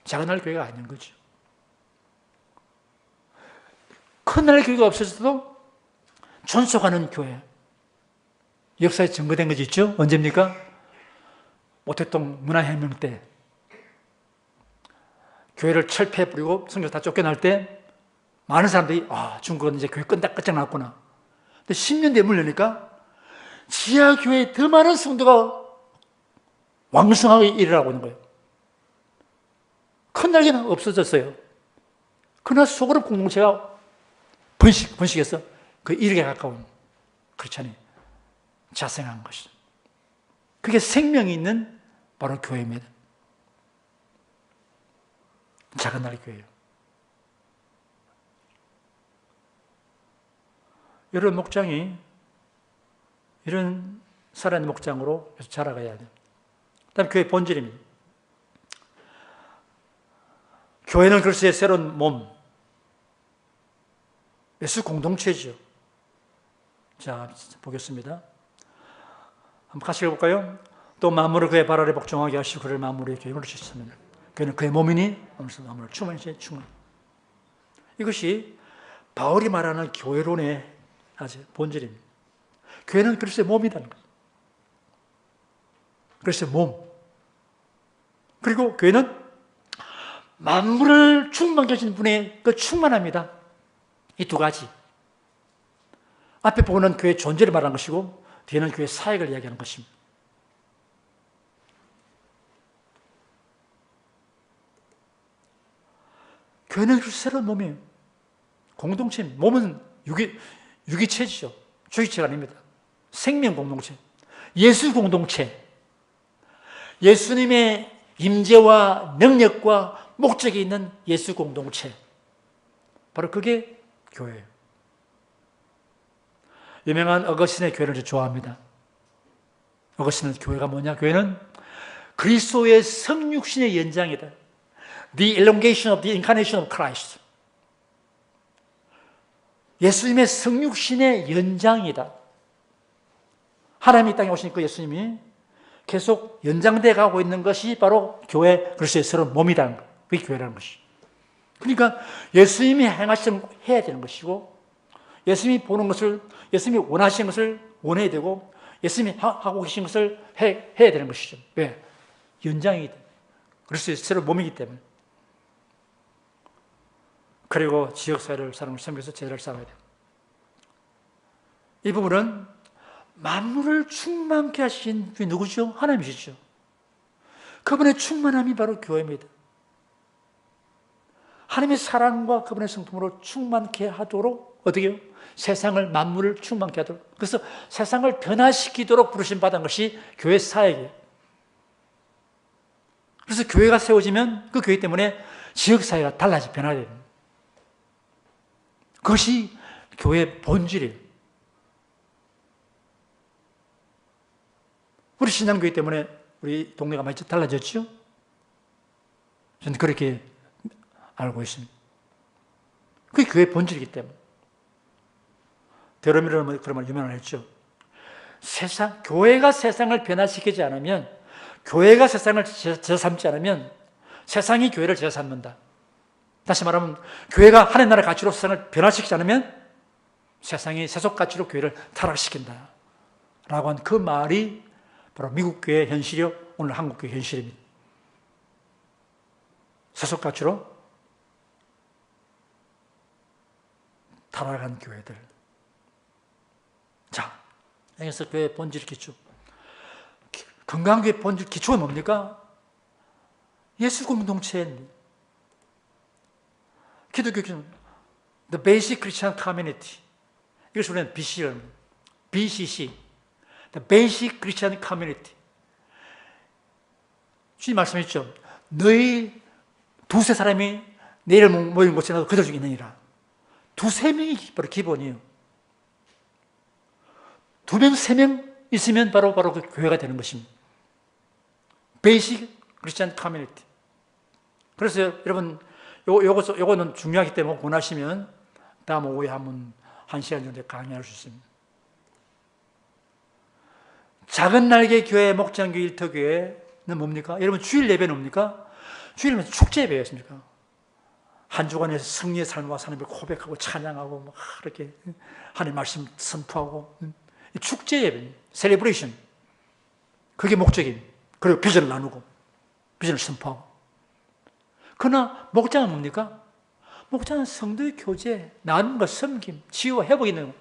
작은 날 교회가 아닌 거죠. 큰 날 교회가 없어져도 존속하는 교회. 역사에 증거된 것이 있죠? 언제입니까? 모택동 문화혁명 때 교회를 철폐해 버리고 성교 다 쫓겨날 때 많은 사람들이 중국은 이제 교회 끝장났구나. 근데 10년 뒤에 물려니까 지하교회에 더 많은 성도가 왕성하게 일어나고 있는 거예요. 큰 날개는 없어졌어요. 그러나 소그룹 공동체가 번식해서 그 1에 가까운 크리스찬이 자생한 것이죠. 그게 생명이 있는 바로 교회입니다. 작은 날 교회예요. 이런 목장이 이런 살아있는 목장으로 자라가야 돼요. 그다음 교회 본질입니다. 교회는 그리스도의 새로운 몸, 예수 공동체죠. 자, 보겠습니다. 한번 같이 읽어볼까요? 또 만물을 그의 발 아래 복종하게 하시고 그를 만물의 교회로 주셨으면 교회는 그의 몸이니 만물을 충만히 충만. 이것이 바울이 말하는 교회론의 아주 본질입니다. 교회는 그리스도의 몸이라는 거예요. 그리스도의 몸. 그리고 교회는 만물을 충만케 하신 분의 그 충만합니다. 이 두 가지. 앞에 보고는 교회의 존재를 말하는 것이고 뒤에는 교회의 사역을 이야기하는 것입니다. 교회는 새로운 몸이에요. 공동체. 몸은 유기체죠. 주기체가 아닙니다. 생명 공동체. 예수 공동체. 예수님의 임재와 능력과 목적이 있는 예수 공동체. 바로 그게 교회예요. 유명한 어거스틴의 교회를 좋아합니다. 어거스틴의 교회가 뭐냐? 교회는 그리스도의 성육신의 연장이다. The elongation of the incarnation of Christ. 예수님의 성육신의 연장이다. 하나님이 이 땅에 오신 그 예수님이 계속 연장돼 가고 있는 것이 바로 교회 그리스도의 새로운 몸이라는 것. 그게 교회라는 것이. 그러니까 예수님이 행하신 걸 해야 되는 것이고 예수님이 보는 것을 예수님이 원하시는 것을 원해야 되고 예수님이 하고 계신 것을 해야 되는 것이죠. 왜? 연장이기 때문에. 그리스도의 새로운 몸이기 때문에. 그리고 지역사회를 사람을 섬겨서 제자를 쌓아야 돼요. 이 부분은 만물을 충만케 하신 분이 누구죠? 하나님이시죠. 그분의 충만함이 바로 교회입니다. 하나님의 사랑과 그분의 성품으로 충만케 하도록 어떻게 해요? 세상을 만물을 충만케 하도록 그래서 세상을 변화시키도록 부르심 받은 것이 교회 사역이에요. 그래서 교회가 세워지면 그 교회 때문에 지역사회가 달라지 변화돼요. 그것이 교회의 본질이에요. 우리 신앙교회 때문에 우리 동네가 많이 달라졌죠? 저는 그렇게 알고 있습니다. 그게 교회의 본질이기 때문에. 데러미르는 그런 말 유명을 했죠. 교회가 세상을 변화시키지 않으면, 교회가 세상을 제자 삼지 않으면 세상이 교회를 제자 삼는다. 다시 말하면 교회가 하나님 나라의 가치로 세상을 변화시키지 않으면 세상이 세속 가치로 교회를 타락시킨다. 라고 한 그 말이 바로 미국 교회의 현실이요, 오늘 한국 교회의 현실입니다. 세속 가치로 타락한 교회들. 자, 여기서 교회의 본질 기초. 건강한 교회의 본질 기초가 뭡니까? 예수 공동체입니다. 기독교 The Basic Christian Community. 이것을 우리는 BCC. The Basic Christian Community. 주님 말씀했죠. 너희 두세 사람이 내일 모인 곳에 나도 그들 중에 있느니라. 두세 명이 바로 기본이에요. 2명, 3명 있으면 바로 그 교회가 되는 것입니다. Basic Christian Community. 그래서 여러분, 요거는 중요하기 때문에 원하시면 다음 오후에 한번 1시간 정도 강의할 수 있습니다. 작은 날개 교회, 목장교회, 일터교회는 뭡니까? 여러분 주일 예배는 뭡니까? 주일 예배는 축제 예배였습니까? 한 주간에서 승리의 삶과 하나님을 고백하고 찬양하고 막 이렇게 하나님 말씀 선포하고 축제 예배, 셀레브레이션. 그게 목적입니다. 그리고 비전을 나누고 비전을 선포하고. 그러나 목장은 뭡니까? 목장은 성도의 교제, 나눔과 섬김, 치유와 회복이 있는 거.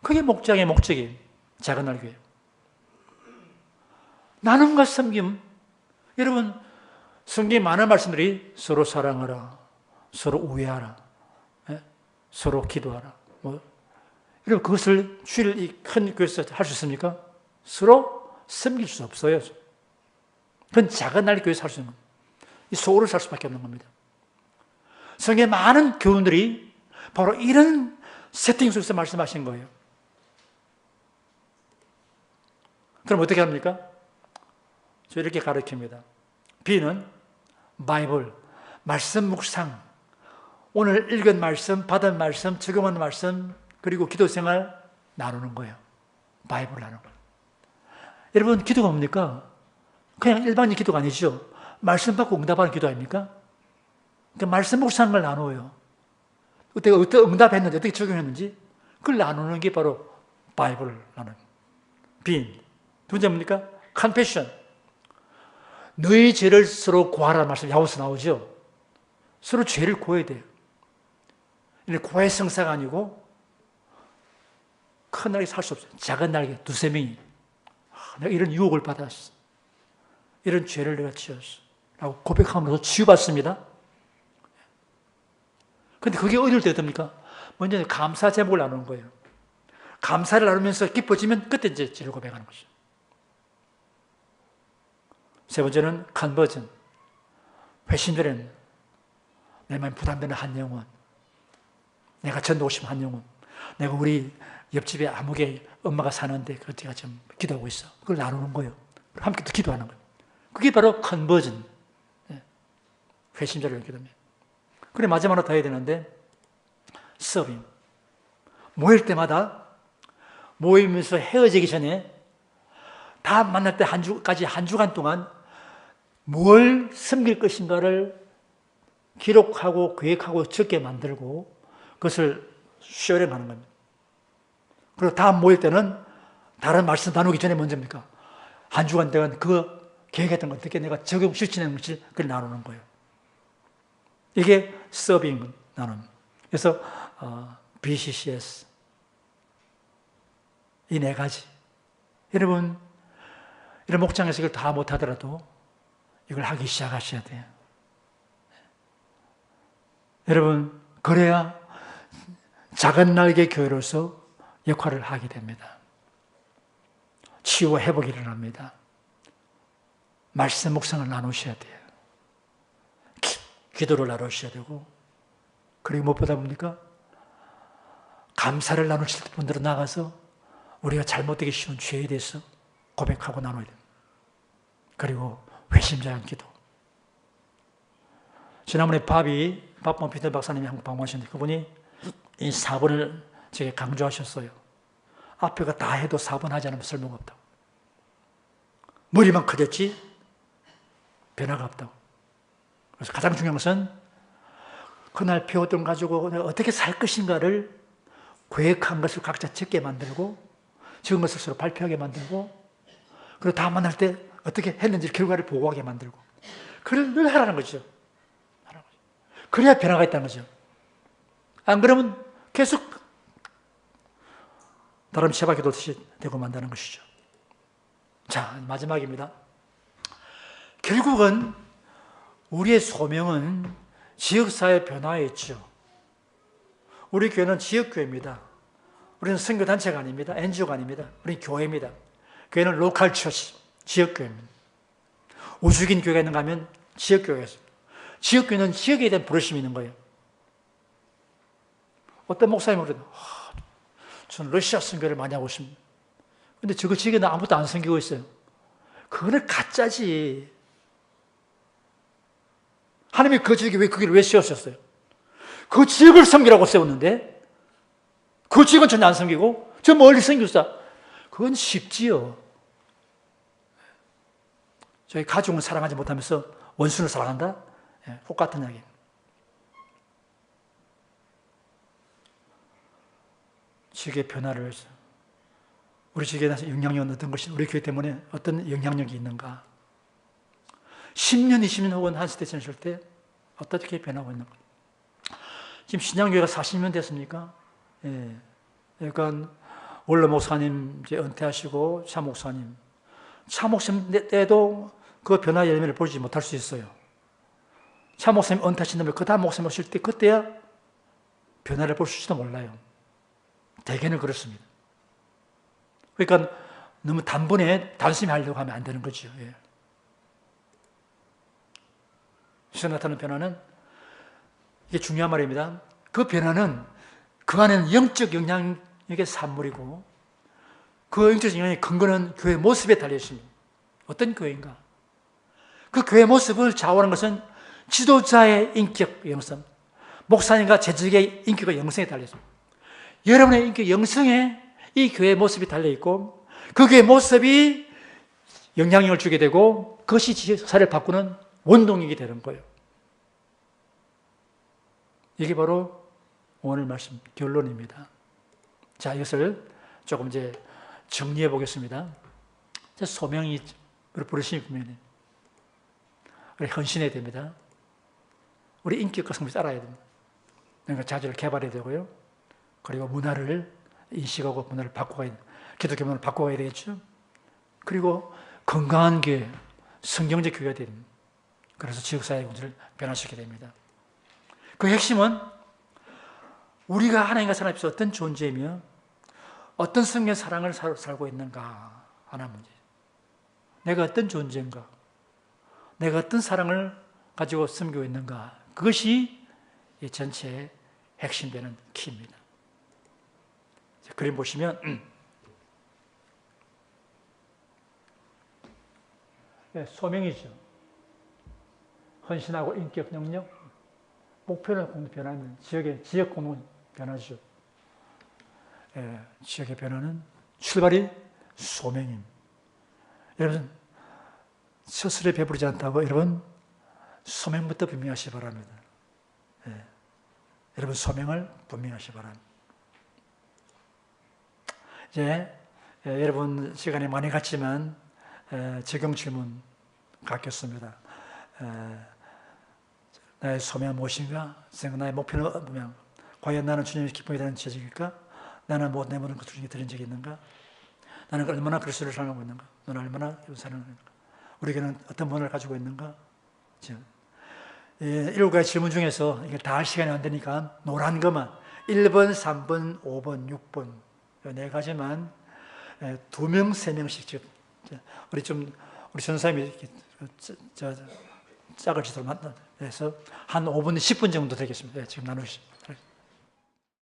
그게 목장의 목적이에요. 작은 날 교회. 나눔과 섬김. 여러분, 성경에 많은 말씀들이 서로 사랑하라, 서로 우애하라, 서로 기도하라. 여러분, 그것을 주일 이 큰 교회에서 할 수 있습니까? 서로 섬길 수 없어요. 그건 작은 날 교회에서 할 수 있는 겁니다. 이 소울을 살 수밖에 없는 겁니다. 성경의 많은 교훈들이 바로 이런 세팅 속에서 말씀하신 거예요. 그럼 어떻게 합니까? 저 이렇게 가르칩니다. B는 바이블, 말씀 묵상, 오늘 읽은 말씀, 받은 말씀, 적용한 말씀, 그리고 기도 생활 나누는 거예요. 바이블 나누는 거예요. 여러분, 기도가 뭡니까? 그냥 일반적인 기도가 아니죠. 말씀 받고 응답하는 기도 아닙니까? 그 말씀 묵상을 나누어요. 어떻게 응답했는지, 어떻게 적용했는지, 그걸 나누는 게 바로 바이블을 나누는 거예요. B. 두 번째 뭡니까? confession. 너희 죄를 서로 고하라는 말씀 야고보서 나오죠. 서로 죄를 고해야 돼요. 고해 성사가 아니고 큰 날개 살 수 없어요. 작은 날개 두세 명이 내가 이런 유혹을 받았어. 이런 죄를 내가 지었어. 라고 고백함으로써 치유받습니다. 그런데 그게 어디를 대듭니까? 먼저 감사 제목을 나누는 거예요. 감사를 나누면서 기뻐지면 그때 이제 죄를 고백하는 거죠. 세 번째는 컨버전. 회심되는 내 마음에 부담되는 한 영혼. 내가 전도하고 싶은 한 영혼. 내가 우리 옆집에 아무개 엄마가 사는데 그때가 좀 기도하고 있어. 그걸 나누는 거예요. 함께 또 기도하는 거예요. 그게 바로 컨버전. 회심자를 기도합니다. 그래 마지막으로 더 해야 되는데 서빙. 모일 때마다 모이면서 헤어지기 전에 다 만날 때 한 주간 동안 뭘 섬길 것인가를 기록하고 계획하고 적게 만들고 그것을 쉐어링하는 겁니다. 그리고 다음 모일 때는 다른 말씀 나누기 전에 먼저입니까? 한 주간 동안 그 계획했던 거 어떻게 내가 적용 실천하는 것을 그걸 나누는 거예요. 이게 서빙 나눔. 그래서 BCCS 이 네 가지. 여러분 이런 목장에서 이걸 다 못하더라도 이걸 하기 시작하셔야 돼요. 여러분 그래야 작은 날개 교회로서 역할을 하게 됩니다. 치유와 회복이 일어납니다. 말씀 묵상을 나누셔야 돼요. 기도를 나누셔야 되고 그리고 무엇보다 뭡니까? 감사를 나누실 분들은 나가서 우리가 잘못되기 쉬운 죄에 대해서 고백하고 나눠야 됩니다. 그리고 회심자한 기도. 지난번에 밥봉 피터 박사님이 한국 방문하셨는데 그분이 이 4번을 제게 강조하셨어요. 앞에가 다 해도 4번 하지 않으면 쓸모가 없다고. 머리만 커졌지 변화가 없다고. 그래서 가장 중요한 것은 그날 배웠던 걸 가지고 내가 어떻게 살 것인가를 계획한 것을 각자 적게 만들고 적은 것을 서로 발표하게 만들고 그리고 다음 만날 때 어떻게 했는지 결과를 보고하게 만들고 그걸 늘 하라는 거죠. 그래야 변화가 있다는 거죠. 안 그러면 계속 다른 세바퀴 돌듯이 되고 만다는 것이죠. 자, 마지막입니다. 결국은 우리의 소명은 지역사회 변화에 있죠. 우리 교회는 지역교회입니다. 우리는 선교단체가 아닙니다. NGO가 아닙니다. 우리는 교회입니다. 교회는 로컬 처치, 지역교회입니다. 우주긴 교회가 있는가 하면 지역교회가 있습니다. 지역교회는 지역에 대한 부르심이 있는 거예요. 어떤 목사님은 그래도 저는 러시아 선교를 많이 하고 있습니다. 근데 저 지역에는 아무도 안 섬기고 있어요. 그거는 가짜지. 하나님이 그 지역에 왜 거기를 왜 세우셨어요? 그 지역을 섬기라고 세웠는데 그 지역은 전혀 안 섬기고 저 멀리 섬기고 있다. 그건 쉽지요. 저희 가족을 사랑하지 못하면서 원수를 사랑한다? 예, 똑같은 이야기. 지역의 변화를 위해서 우리 지역에 대해서 영향력은 어떤 것이 우리 교회 때문에 어떤 영향력이 있는가? 10년, 20년 혹은 한 세대 지났을 때 어떻게 변하고 있는가? 지금 신양교회가 40년 됐습니까? 예. 그러니까 원로 목사님 이제 은퇴하시고 차 목사님 때도 그 변화의 열매를 보지 못할 수 있어요. 차 목사님 은퇴하신 다음에 그 다음 목사님 오실 때 그때야 변화를 볼 수도 몰라요. 대개는 그렇습니다. 그러니까 너무 단번에 단숨에 하려고 하면 안 되는 거죠. 예. 시선 나타나는 변화는 이게 중요한 말입니다. 그 변화는 그 안에는 영적 영향력의 산물이고 그 영적 영향의 근거는 교회 모습에 달려 있습니다. 어떤 교회인가? 그 교회 모습을 좌우하는 것은 지도자의 인격 영성, 목사님과 재직의 인격과 영성에 달려 있습니다. 여러분의 인격 영성에 이 교회의 모습이 달려 있고 그 교회의 모습이 영향력을 주게 되고 그것이 지사를 바꾸는 원동력이 되는 거예요. 이게 바로 오늘 말씀 결론입니다. 자, 이것을 조금 이제 정리해 보겠습니다. 소명이 부르심이 분명히 우리 헌신해야 됩니다. 우리 인격과 성품이 따라야 됩니다. 그러니까 자질을 개발해야 되고요. 그리고 문화를 인식하고 문화를 바꿔가야 됩니다. 기독교 문화를 바꿔가야 되겠죠. 그리고 건강한 교회, 성경적 교회가 됩니다. 그래서 지역사회 문제를 변화시키게 됩니다. 그 핵심은 우리가 하나님과 사람 앞에서 어떤 존재이며 어떤 성경의 사랑을 살고 있는가 하나 문제. 내가 어떤 존재인가? 내가 어떤 사랑을 가지고 섬기고 있는가? 그것이 이 전체의 핵심되는 키입니다. 그림 보시면 소명이죠. 헌신하고 인격 능력, 목표는 변화는 지역 공동 변화죠. 지역의 변화는 출발이 소명입니다. 여러분 스스로 배부르지 않다고 여러분 소명부터 분명하시기 바랍니다. 여러분 소명을 분명하시기 바랍니다. 이제 여러분 시간이 많이 갔지만 적용 질문 갖겠습니다. 나의 소명은 무엇인가? 나의 목표는 뭐냐? 과연 나는 주님의 기쁨이 되는 재직일까? 나는 내 모든 것을 주님께 드린 적이 있는가? 나는 얼마나 그리스도를 사랑하고 있는가? 너는 얼마나 사랑하고 있는가? 우리에게는 어떤 문화를 가지고 있는가? 7가지 질문 중에서 이게 다 할 시간이 안 되니까 노란 것만 1번, 3번, 5번, 6번 네 가지만 2명, 3명씩 우리 전사님이 이렇게 짝을 지도록 만나서 한 5분, 10분 정도 되겠습니다. 지금 나누시죠.